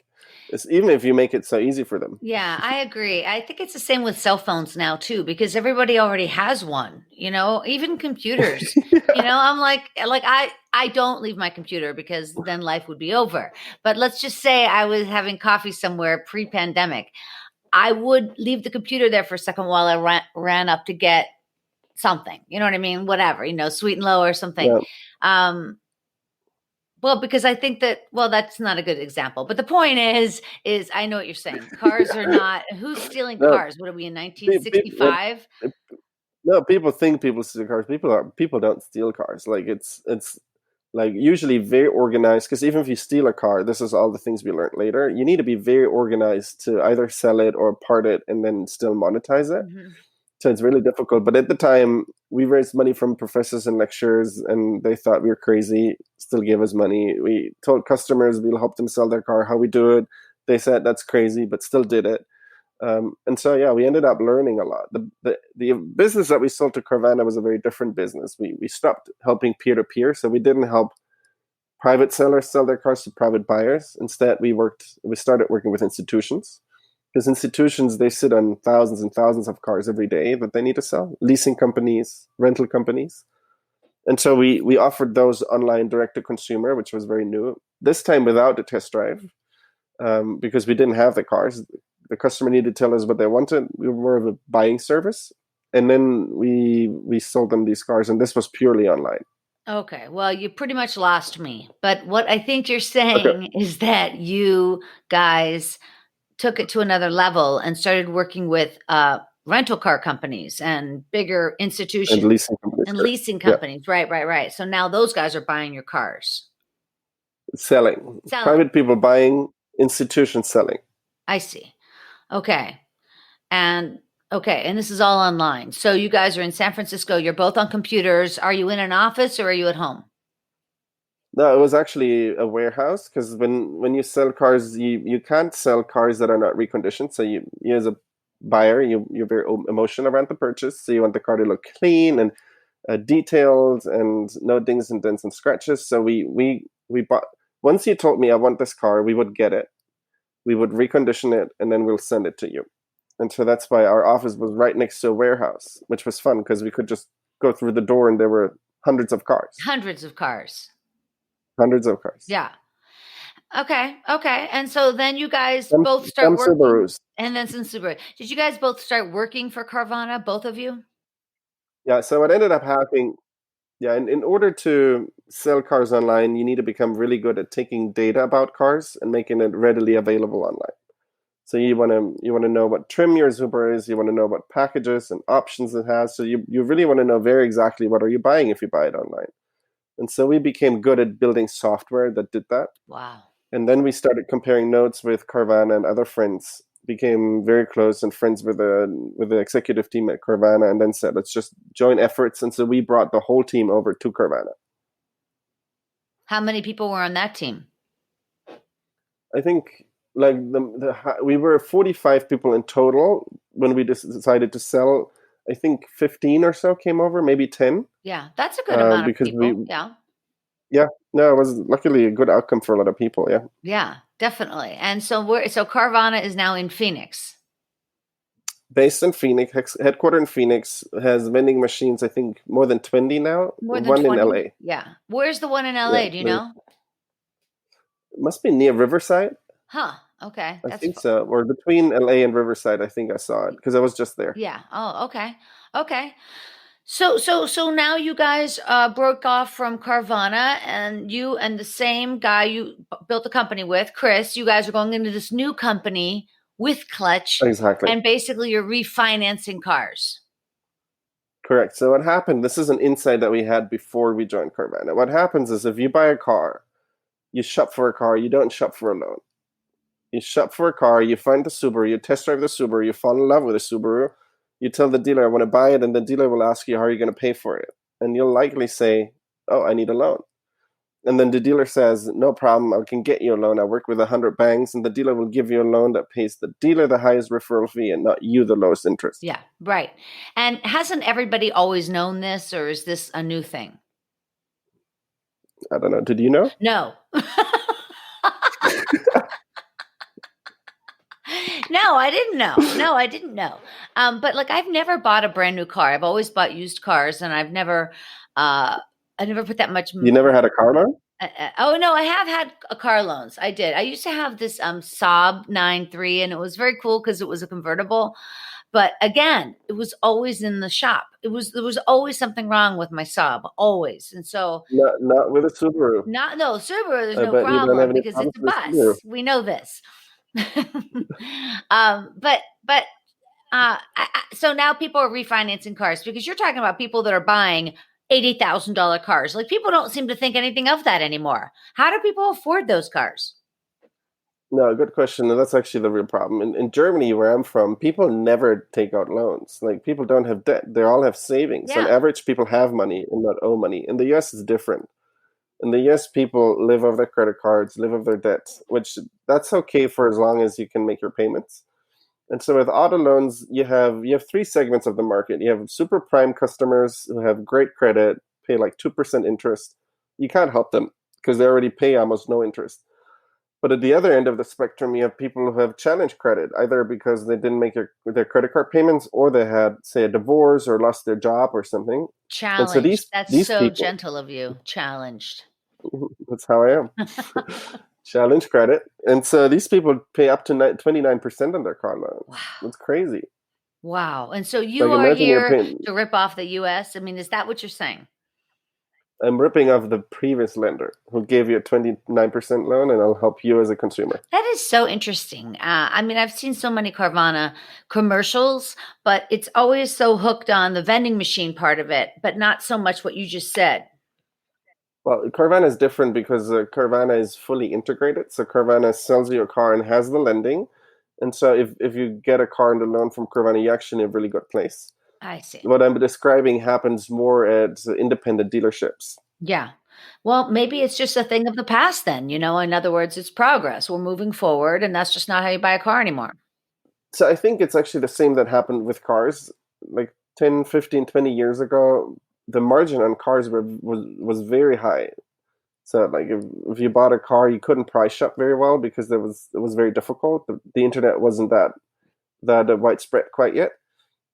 Even if you make it so easy for them. Yeah, I agree. I think it's the same with cell phones now too, because everybody already has one, even computers. Yeah. I'm like I don't leave my computer because then life would be over. But let's just say I was having coffee somewhere pre-pandemic. I would leave the computer there for a second while I ran up to get something. You know what I mean? Whatever, sweet and low or something. Yeah. Well, because I think that's not a good example. But the point is I know what you're saying. Cars are not, who's stealing cars? What are we in 1965? No, people think people steal cars. People don't steal cars. Like it's like usually very organized, because even if you steal a car, this is all the things we learned later. You need to be very organized to either sell it or part it and then still monetize it. Mm-hmm. So it's really difficult. But at the time, we raised money from professors and lecturers, and they thought we were crazy, still gave us money. We told customers we'll help them sell their car. How we do it, they said that's crazy, but still did it. And so, yeah, we ended up learning a lot. The business that we sold to Carvana was a very different business. We stopped helping peer-to-peer, so we didn't help private sellers sell their cars to private buyers. Instead, we started working with institutions. Because institutions, they sit on thousands and thousands of cars every day that they need to sell. Leasing companies, rental companies. And so we offered those online direct-to-consumer, which was very new. This time without the test drive, because we didn't have the cars. The customer needed to tell us what they wanted. We were more of a buying service. And then we sold them these cars, and this was purely online. Okay, well, you pretty much lost me. But what I think you're saying is that you guys took it to another level and started working with rental car companies and bigger institutions and leasing companies. Yeah. Right. So now those guys are buying your cars. Selling. Private people buying, institutions selling. I see. Okay. And this is all online. So you guys are in San Francisco. You're both on computers. Are you in an office or are you at home? No, it was actually a warehouse, because when you sell cars, you can't sell cars that are not reconditioned. So you as a buyer, you're very emotional around the purchase. So you want the car to look clean and detailed and no dings and dents and scratches. So we bought. Once you told me I want this car, we would get it. We would recondition it, and then we'll send it to you. And so that's why our office was right next to a warehouse, which was fun because we could just go through the door and there were hundreds of cars. Hundreds of cars. Yeah. Okay. And so then you guys both start working. Subarus. And then some Subaru. Did you guys both start working for Carvana, both of you? Yeah. So what ended up happening, in order to sell cars online, you need to become really good at taking data about cars and making it readily available online. So you want to know what trim your Subaru is. You want to know what packages and options it has. So you really want to know very exactly what are you buying if you buy it online. And so we became good at building software that did that. Wow. And then we started comparing notes with Carvana and other friends became very close and friends with the executive team at Carvana, and then said, let's just join efforts. And so we brought the whole team over to Carvana. How many people were on that team? I think like we were 45 people in total when we decided to sell. I think 15 or so came over, maybe 10. Yeah, that's a good amount of people. Yeah, no, it was luckily a good outcome for a lot of people. Yeah. Yeah, definitely. And so Carvana is now in Phoenix. Based in Phoenix, headquartered in Phoenix, has vending machines, I think more than 20 now. More than one 20? in LA. Yeah. Where's the one in LA? Yeah, do you know? It must be near Riverside. Huh. Okay. I think so. Or between LA and Riverside, I think I saw it because I was just there. Yeah. Oh, okay. Okay. So now you guys broke off from Carvana, and you and the same guy you built the company with, Chris, you guys are going into this new company with Clutch. Exactly. And basically you're refinancing cars. Correct. So what happened, this is an insight that we had before we joined Carvana. What happens is if you buy a car, you shop for a car, you don't shop for a loan. You shop for a car, you find the Subaru, you test drive the Subaru, you fall in love with the Subaru, you tell the dealer, I want to buy it, and the dealer will ask you, how are you going to pay for it? And you'll likely say, oh, I need a loan. And then the dealer says, no problem, I can get you a loan. I work with 100 banks, and the dealer will give you a loan that pays the dealer the highest referral fee and not you the lowest interest. Yeah, right. And hasn't everybody always known this, or is this a new thing? I don't know. Did you know? No. No, I didn't know. But like, I've never bought a brand new car. I've always bought used cars, and I never put that much. You never had a car loan? Oh no, I have had car loans. I did. I used to have this Saab 9.3, and it was very cool because it was a convertible. But again, it was always in the shop. There was always something wrong with my Saab, always. And so not with a Subaru. Subaru. There's no problem because it's a bus. We know this. So now people are refinancing cars, because you're talking about people that are buying $80,000 cars. Like, people don't seem to think anything of that anymore. How do people afford those cars? No, good question. And that's actually the real problem. In Germany, where I'm from, people never take out loans. Like, people don't have debt. They all have savings. Yeah. On average, people have money and not owe money. In the US, it's different. In the US, people live off their credit cards, live off their debts, which that's okay for as long as you can make your payments. And so with auto loans, you have 3 segments of the market. You have super prime customers who have great credit, pay like 2% interest. You can't help them because they already pay almost no interest. But at the other end of the spectrum, you have people who have challenged credit, either because they didn't make their credit card payments, or they had, say, a divorce or lost their job or something. Challenged. So these so people, gentle of you. Challenged. That's how I am. Challenge credit. And so these people pay up to 29% on their car loan. Wow. That's crazy. Wow. And so you are here to rip off the U.S.? I mean, is that what you're saying? I'm ripping off the previous lender who gave you a 29% loan, and I'll help you as a consumer. That is so interesting. I mean, I've seen so many Carvana commercials, but it's always so hooked on the vending machine part of it, but not so much what you just said. Well, Carvana is different because Carvana is fully integrated. So Carvana sells you a car and has the lending. And so if you get a car and the loan from Carvana, you're actually in a really good place. I see. What I'm describing happens more at independent dealerships. Yeah. Well, maybe it's just a thing of the past then, in other words, it's progress. We're moving forward, and that's just not how you buy a car anymore. So I think it's actually the same that happened with cars. Like 10, 15, 20 years ago, the margin on cars was very high. So like if you bought a car, you couldn't price shop very well because it was very difficult. The internet wasn't that widespread quite yet.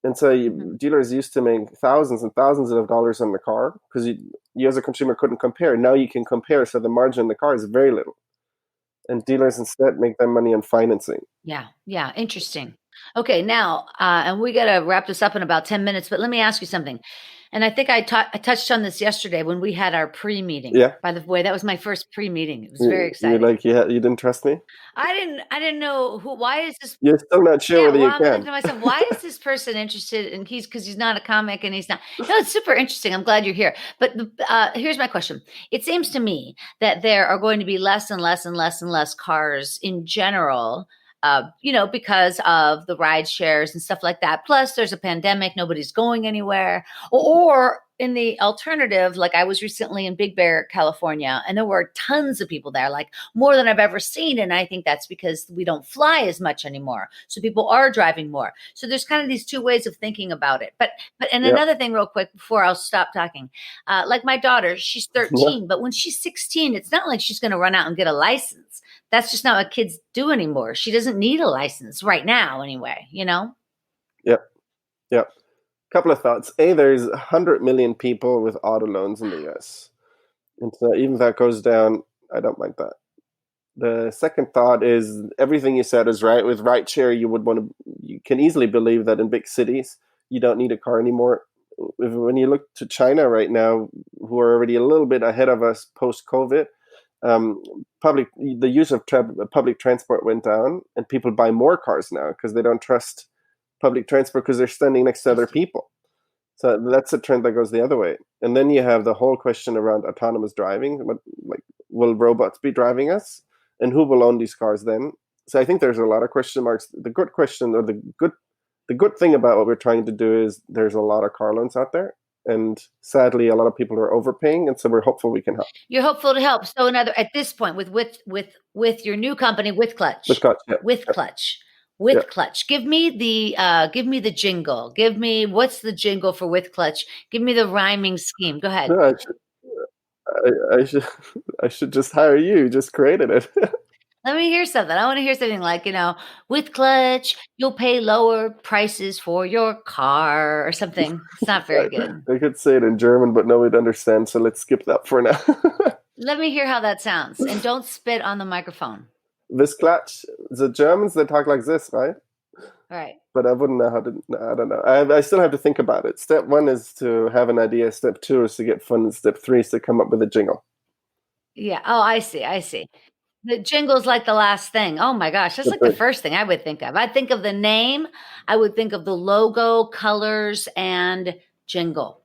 And so dealers used to make thousands and thousands of dollars on the car because you as a consumer couldn't compare. Now you can compare, so the margin on the car is very little. And dealers instead make their money on financing. Yeah, interesting. Okay, now, and we got to wrap this up in about 10 minutes, but let me ask you something. And I think I touched on this yesterday when we had our pre-meeting. Yeah. By the way, that was my first pre-meeting. It was very exciting. You didn't trust me? I didn't know why is this? You're still not sure whether you can. I'm thinking to myself, why is this person interested? And because he's not a comic and he's not. No, it's super interesting. I'm glad you're here. But here's my question. It seems to me that there are going to be less and less and less and less cars in general because of the ride shares and stuff like that. Plus, there's a pandemic, nobody's going anywhere. Or in the alternative, like I was recently in Big Bear, California, and there were tons of people there, like more than I've ever seen. And I think that's because we don't fly as much anymore. So people are driving more. So there's kind of these two ways of thinking about it. But another thing real quick before I'll stop talking, like my daughter, she's 13, but when she's 16, it's not like she's going to run out and get a license. That's just not what kids do anymore. She doesn't need a license right now anyway, Yep. Yep. Couple of thoughts. There's 100 million people with auto loans in the US. And so even if that goes down, I don't mind that. The second thought is everything you said is right. With rideshare, you can easily believe that in big cities, you don't need a car anymore. When you look to China right now, who are already a little bit ahead of us post-COVID, the use of public transport went down, and people buy more cars now because they don't trust public transport because they're standing next to other people. So that's a trend that goes the other way. And then you have the whole question around autonomous driving. Will robots be driving us? And who will own these cars then? So I think there's a lot of question marks. The good question, or the good thing about what we're trying to do is there's a lot of car loans out there. And sadly, a lot of people are overpaying, and so we're hopeful we can help. You're hopeful to help. So at this point, with your new company, with Clutch, Clutch, give me the jingle. What's the jingle for With Clutch? Give me the rhyming scheme. Go ahead. No, I should just hire you. You just created it. Let me hear something. I want to hear something like, with Clutch, you'll pay lower prices for your car or something. It's not very good. I could say it in German, but no one would understand. So let's skip that for now. Let me hear how that sounds. And don't spit on the microphone. This Clutch, the Germans, they talk like this, right? Right. But I wouldn't know how to, I don't know. I still have to think about it. Step 1 is to have an idea. Step 2 is to get fun. Step 3 is to come up with a jingle. Yeah. Oh, I see. The jingle's like the last thing. Oh my gosh. That's like the first thing I would think of. I'd think of the name. I would think of the logo, colors, and jingle.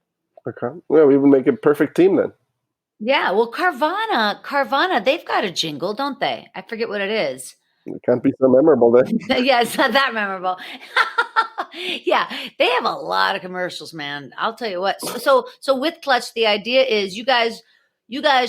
Okay. Well, we would make a perfect team then. Yeah. Well, Carvana, they've got a jingle, don't they? I forget what it is. It can't be so memorable then. Yeah, it's not that memorable. Yeah, they have a lot of commercials, man. I'll tell you what. So with Clutch, the idea is you guys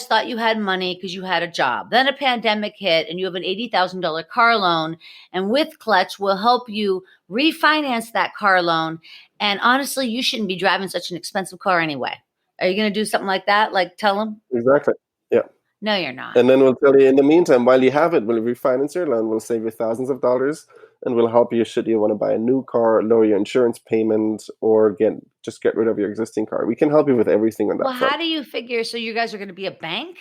thought you had money because you had a job. Then a pandemic hit and you have an $80,000 car loan. And with Clutch, we'll help you refinance that car loan. And honestly, you shouldn't be driving such an expensive car anyway. Are you going to do something like that? Like tell them? Exactly. Yeah. No, you're not. And then we'll tell you in the meantime, while you have it, we'll refinance your loan. We'll save you thousands of dollars, and we'll help you should you want to buy a new car, lower your insurance payment, or just get rid of your existing car. We can help you with everything on that. Well, how do you figure? So you guys are going to be a bank?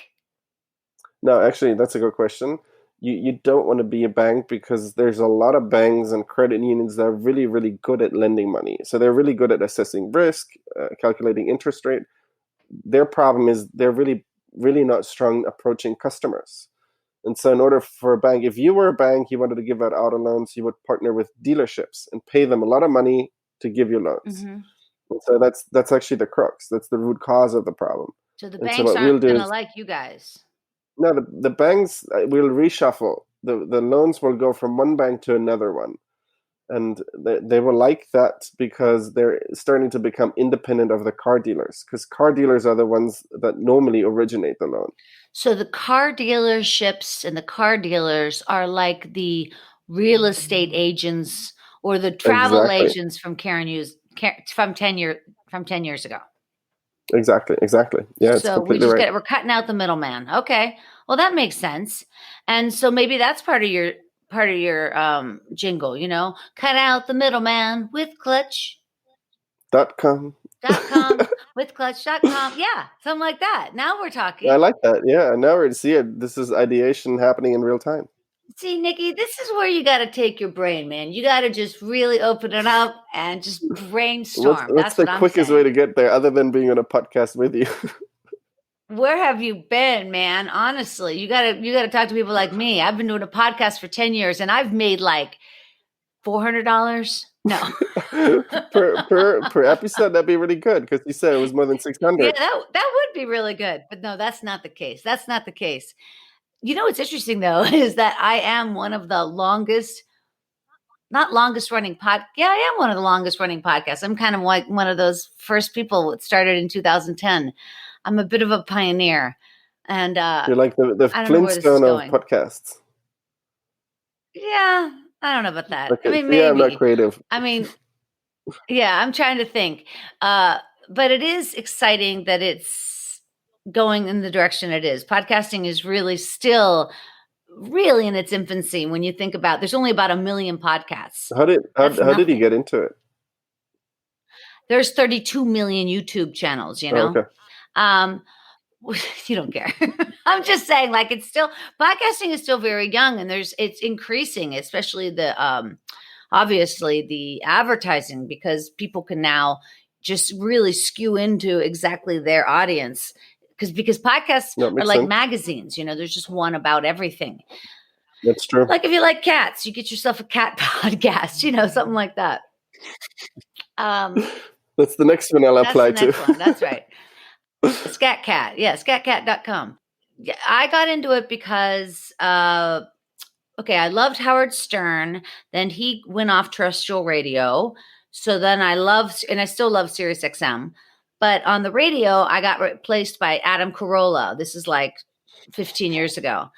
No, actually, that's a good question. You don't want to be a bank because there's a lot of banks and credit unions that are really, really good at lending money. So they're really good at assessing risk, calculating interest rate. Their problem is they're really not strong approaching customers. And so in order for a bank, if you were a bank, you wanted to give out auto loans, you would partner with dealerships and pay them a lot of money to give you loans. Mm-hmm. And so that's actually the crux. That's the root cause of the problem. So the banks aren't going to like you guys. No, the banks will reshuffle. The loans will go from one bank to another one. And they will like that because they're starting to become independent of the car dealers, because car dealers are the ones that normally originate the loan. So the car dealerships and the car dealers are like the real estate agents or the travel agents from from 10 years ago. Exactly. Yeah, it's so completely right. We're cutting out the middleman. Okay, well that makes sense. And so maybe that's part of your jingle, cut out the middleman with Clutch.com. With Clutch.com. Yeah, something like that. Now we're talking. I like that. Yeah, now we're see it. This is ideation happening in real time. See, Nicky, this is where you got to take your brain, man. You got to just really open it up and just brainstorm. What's the quickest way to get there, other than being on a podcast with you? Where have you been, man? Honestly, you gotta talk to people like me. I've been doing a podcast for 10 years and I've made like $400. No. per episode, that'd be really good because you said it was more than 600. Yeah, that would be really good. But no, that's not the case. What's interesting though is that I am one of the longest not longest running Yeah, I am one of the longest running podcasts. I'm kind of like one of those first people that started in 2010. I'm a bit of a pioneer. And You're like the I don't know where this is Flintstone of going. podcasts. Yeah, I don't know about that. I Okay, mean, yeah, I'm not maybe. creative. I mean, yeah, I'm trying to think. But it is exciting that it's going in the direction it is. Podcasting is really still really in its infancy when you think about there's only about 1 million podcasts. How That's did you get nothing. into it? There's 32 million YouTube channels, you Oh, know? okay. Um, you don't care. I'm just saying, like, it's still podcasting is still very young, and it's increasing, especially the obviously the advertising, because people can now just really skew into exactly their audience. Because podcasts That are makes like sense. magazines, you know, there's just one about everything. That's true. Like if you like cats, you get yourself a cat podcast, you know, something like that. That's the next one I'll That's apply the next to. one. That's right. Scat Cat. Yeah, scatcat.com. Yeah, I got into it because okay, I loved Howard Stern. Then he went off terrestrial radio. So then and I still love Sirius XM. But on the radio, I got replaced by Adam Carolla. This is like 15 years ago.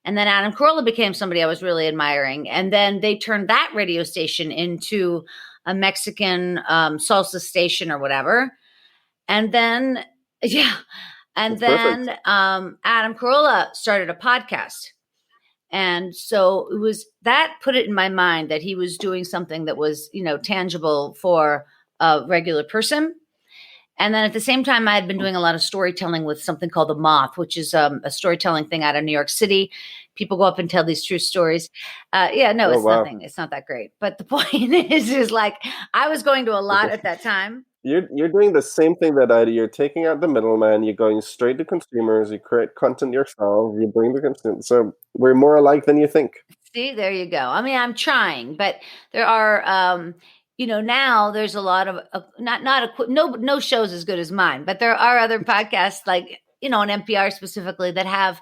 And then Adam Carolla became somebody I was really admiring. And then they turned that radio station into a Mexican salsa station or whatever. And then, yeah. And That's perfect. then Adam Carolla started a podcast. And so it was that put it in my mind that he was doing something that was, you know, tangible for a regular person. And then at the same time, I had been doing a lot of storytelling with something called The Moth, which is a storytelling thing out of New York City. People go up and tell these true stories. Yeah, no, Oh, it's wow. nothing. It's not that great. But the point is like I was going to a lot at that time. You're doing the same thing that I do. You're taking out the middleman. You're going straight to consumers. You create content yourself. You bring the consumer. So we're more alike than you think. See, there you go. I mean, I'm trying, but there are, you know, now there's a lot of no shows as good as mine, but there are other podcasts like, you know, on NPR specifically that have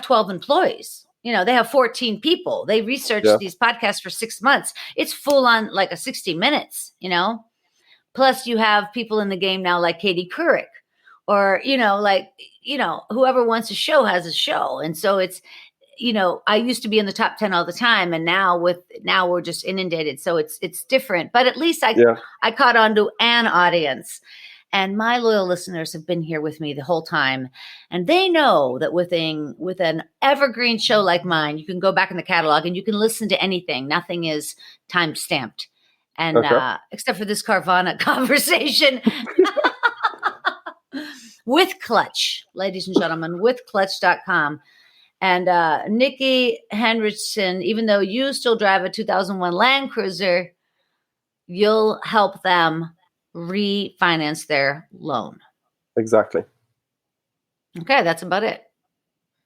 12 employees. You know, they have 14 people. They research Yeah. these podcasts for 6 months. It's full on like a 60 minutes, you know. Plus you have people in the game now like Katie Couric or, you know, like, you know, whoever wants a show has a show. And so it's, you know, I used to be in the top 10 all the time. And now we're just inundated. So it's different, but at least I caught on to an audience, and my loyal listeners have been here with me the whole time. And they know that with an evergreen show like mine, you can go back in the catalog and you can listen to anything. Nothing is time stamped. And Okay. except for this Carvana conversation with Clutch, ladies and gentlemen, with clutch.com. And Nicky Hinrichsen, even though you still drive a 2001 Land Cruiser, you'll help them refinance their loan. Exactly. Okay, that's about it.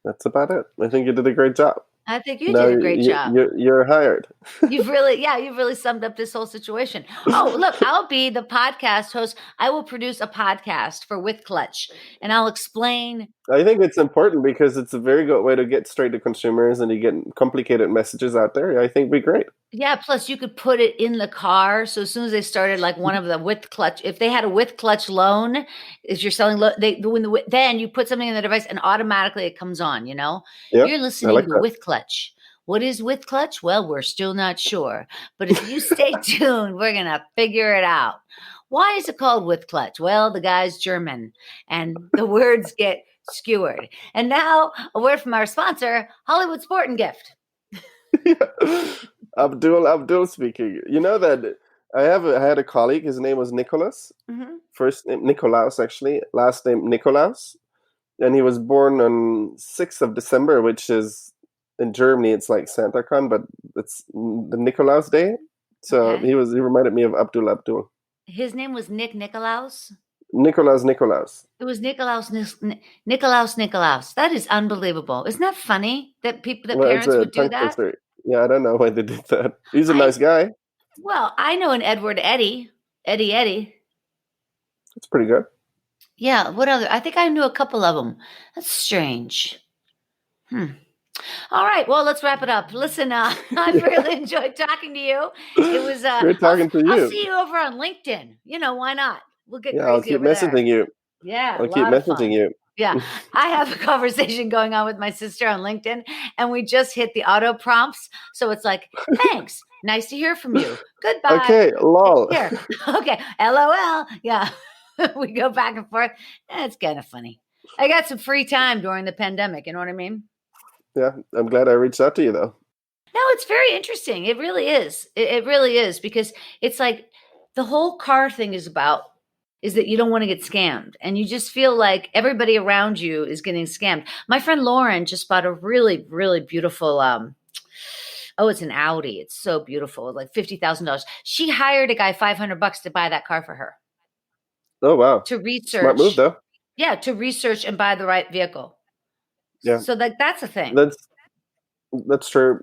That's about it. I think you did a great job. I think you did a great job. You're hired. You've really summed up this whole situation. Oh, look, I'll be the podcast host. I will produce a podcast for With Clutch, and I'll explain. I think it's important because it's a very good way to get straight to consumers and you get complicated messages out there. I think it'd be great. Yeah, plus you could put it in the car. So as soon as they started, like one of the With Clutch, if they had a With Clutch loan, if you're selling, then you put something in the device and automatically it comes on. You know, Yeah, you're I listening like to that. With Clutch. What is With Clutch? Well, we're still not sure, but if you stay tuned, we're gonna figure it out. Why is it called With Clutch? Well, the guy's German, and the words get skewered. And now a word from our sponsor, Hollywood Sport and Gift. Abdul speaking. You know that I had a colleague. His name was Nicholas. Mm-hmm. First name Nikolaus, actually. Last name Nikolaus, and he was born on 6th of December, which is in Germany. It's like Santa Con, but it's the Nikolaus Day. So Okay. he reminded me of Abdul. His name was Nikolaus. Nikolaus. It was Nikolaus. That is unbelievable. Isn't that funny that Well, it's parents a would do tongue that? twister. Yeah, I don't know why they did that. He's a nice guy. Well, I know an Edward Eddie. It's pretty good. Yeah. What other? I think I knew a couple of them. That's strange. All right. Well, let's wrap it up. Listen, I really enjoyed talking to you. It was Great talking to I'll you. see you over on LinkedIn. Why not? We'll get Yeah, I'll crazy keep over there. messaging you. Yeah, I'll a keep lot of messaging fun. you. Yeah, I have a conversation going on with my sister on LinkedIn, and we just hit the auto prompts. So it's like, thanks. Nice to hear from you. Goodbye. Okay, lol. Here. Okay. LOL. Yeah. We go back and forth. It's kind of funny. I got some free time during the pandemic. You know what I mean? Yeah, I'm glad I reached out to you, though. No, it's very interesting. It really is. It really is, because it's like the whole car thing is that you don't want to get scammed, and you just feel like everybody around you is getting scammed. My friend Lauren just bought a really, really beautiful, it's an Audi. It's so beautiful, like $50,000. She hired a guy $500 to buy that car for her. Oh, wow. To research. Smart move, though. Yeah, to research and buy the right vehicle. Yeah. So that's a thing. That's true.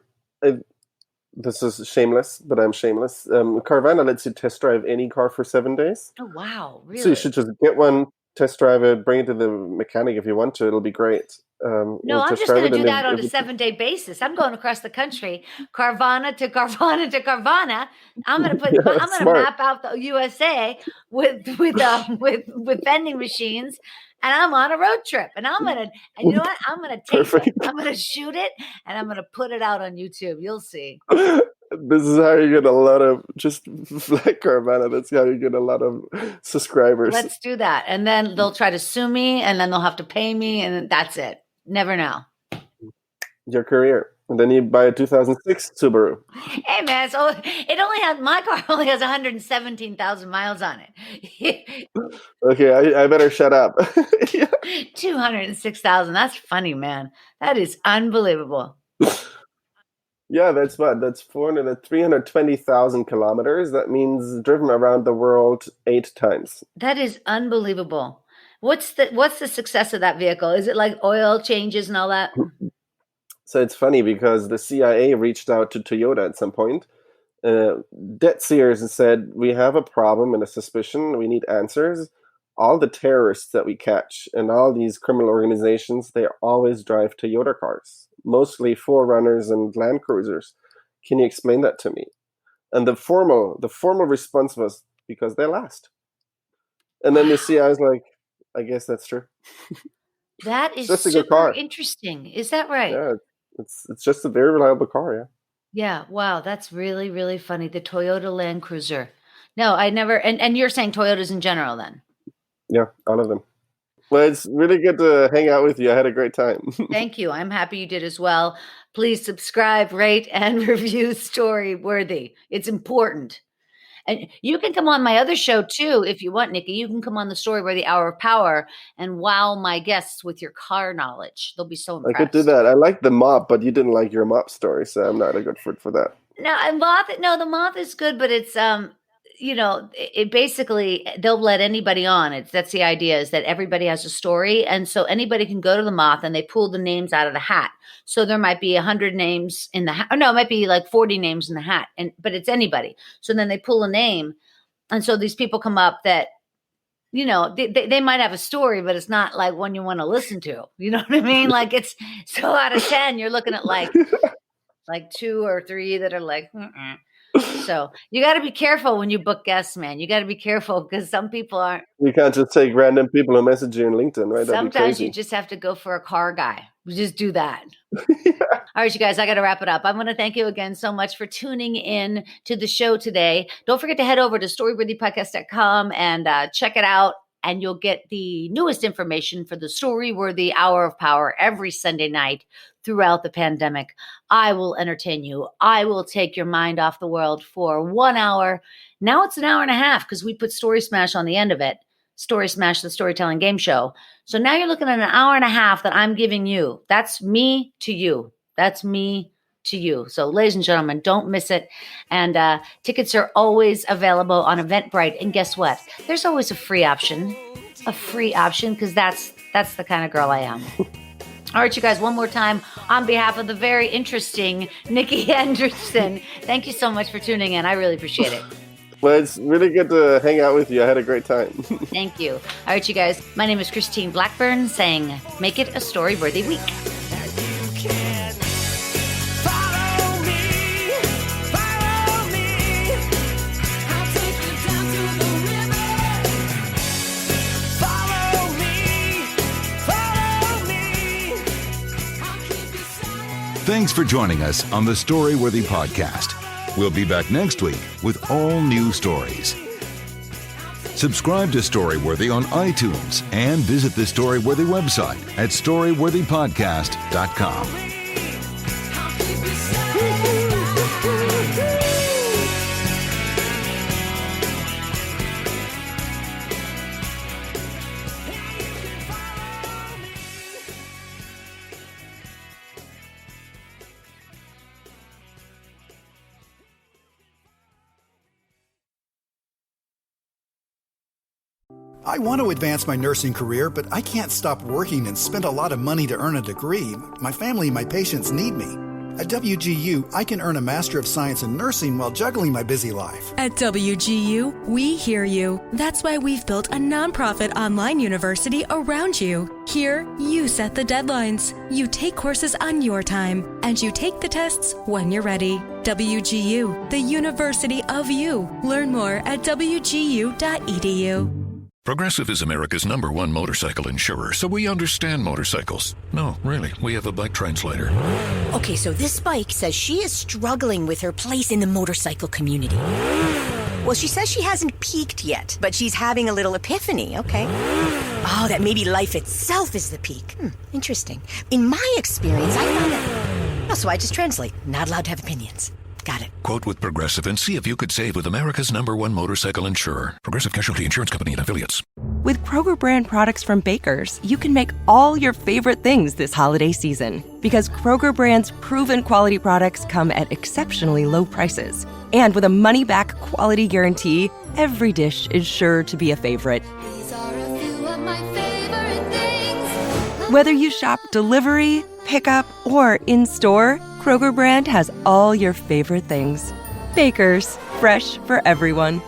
This is shameless, but I'm shameless. Carvana lets you test drive any car for 7 days. Oh, wow. Really? So you should just get one, test drive it, bring it to the mechanic if you want to. It'll be great. No, I'm just going to do that on a 7-day basis. I'm going across the country, Carvana to Carvana to Carvana. I'm going to map out the USA with vending machines, and I'm on a road trip. And you know what? I'm going to take it. I'm going to shoot it, and I'm going to put it out on YouTube. You'll see. This is how you get a lot of just like Carvana. That's how you get a lot of subscribers. Let's do that. And then they'll try to sue me, and then they'll have to pay me, and that's it. Never know. Your career. And then you buy a 2006 Subaru. Hey, man. So my car only has 117,000 miles on it. Okay, I better shut up. 206,000. That's funny, man. That is unbelievable. Yeah, that's what? That's 320,000 kilometers. That means driven around the world 8 times. That is unbelievable. What's the success of that vehicle? Is it like oil changes and all that? So it's funny because the CIA reached out to Toyota at some point, dead serious, and said, we have a problem and a suspicion. We need answers. All the terrorists that we catch and all these criminal organizations, they always drive Toyota cars, mostly 4Runners and Land Cruisers. Can you explain that to me? And the formal response was, because they last. And then the CIA is like, I guess that's true. That is just a good car. Interesting. Is that right? Yeah, it's just a very reliable car, yeah. Yeah, wow, that's really, really funny. The Toyota Land Cruiser. No, I never, and you're saying Toyotas in general then? Yeah, all of them. Well, it's really good to hang out with you. I had a great time. Thank you. I'm happy you did as well. Please subscribe, rate, and review Storyworthy. It's important. And you can come on my other show too if you want, Nicky. You can come on the Storyworthy Hour of Power and wow my guests with your car knowledge. They'll be so impressed. I could do that. I like the mop, but you didn't like your mop story, so I'm not a good fit for that. No, the moth is good, but it's it basically, they'll let anybody on. That's the idea, is that everybody has a story. And so anybody can go to the moth and they pull the names out of the hat. So there might be 100 names in the hat. Or no, it might be like 40 names in the hat, but it's anybody. So then they pull a name. And so these people come up that, they might have a story, but it's not like one you want to listen to. You know what I mean? Like it's so out of 10, you're looking at like 2 or 3 that are like, So you got to be careful when you book guests, man. You got to be careful because some people aren't. You can't just take random people who message you on LinkedIn, right? Sometimes you just have to go for a car guy. We just do that. Yeah. All right, you guys, I got to wrap it up. I want to thank you again so much for tuning in to the show today. Don't forget to head over to storyworthypodcast.com and check it out. And you'll get the newest information for the Storyworthy Hour of Power every Sunday night throughout the pandemic. I will entertain you. I will take your mind off the world for 1 hour. Now it's an hour and a half because we put Story Smash on the end of it. Story Smash, the storytelling game show. So now you're looking at an hour and a half that I'm giving you. That's me to you. That's me to you. So ladies and gentlemen, don't miss it. And tickets are always available on Eventbrite. And guess what? There's always a free option because that's the kind of girl I am. All right, you guys, one more time on behalf of the very interesting Nicky Hinrichsen. Thank you so much for tuning in. I really appreciate it. Well, it's really good to hang out with you. I had a great time. Thank you. All right, you guys, my name is Christine Blackburn saying, make it a story-worthy week. Thanks for joining us on the Storyworthy Podcast. We'll be back next week with all new stories. Subscribe to Storyworthy on iTunes and visit the Storyworthy website at storyworthypodcast.com. I want to advance my nursing career, but I can't stop working and spend a lot of money to earn a degree. My family and my patients need me. At WGU, I can earn a Master of Science in Nursing while juggling my busy life. At WGU, we hear you. That's why we've built a nonprofit online university around you. Here, you set the deadlines. You take courses on your time, and you take the tests when you're ready. WGU, the University of You. Learn more at wgu.edu. Progressive is America's #1 motorcycle insurer, so we understand motorcycles. No, really, we have a bike translator. Okay, so this bike says she is struggling with her place in the motorcycle community. Well, she says she hasn't peaked yet, but she's having a little epiphany, okay? Oh, that maybe life itself is the peak. Interesting. In my experience, I found that... Oh, so I just translate. Not allowed to have opinions. Got it. Quote with Progressive and see if you could save with America's #1 motorcycle insurer. Progressive Casualty Insurance Company and Affiliates. With Kroger brand products from Baker's, you can make all your favorite things this holiday season. Because Kroger brand's proven quality products come at exceptionally low prices. And with a money-back quality guarantee, every dish is sure to be a favorite. These are a few of my favorite things. Whether you shop delivery, pickup, or in-store, Kroger brand has all your favorite things. Baker's, fresh for everyone.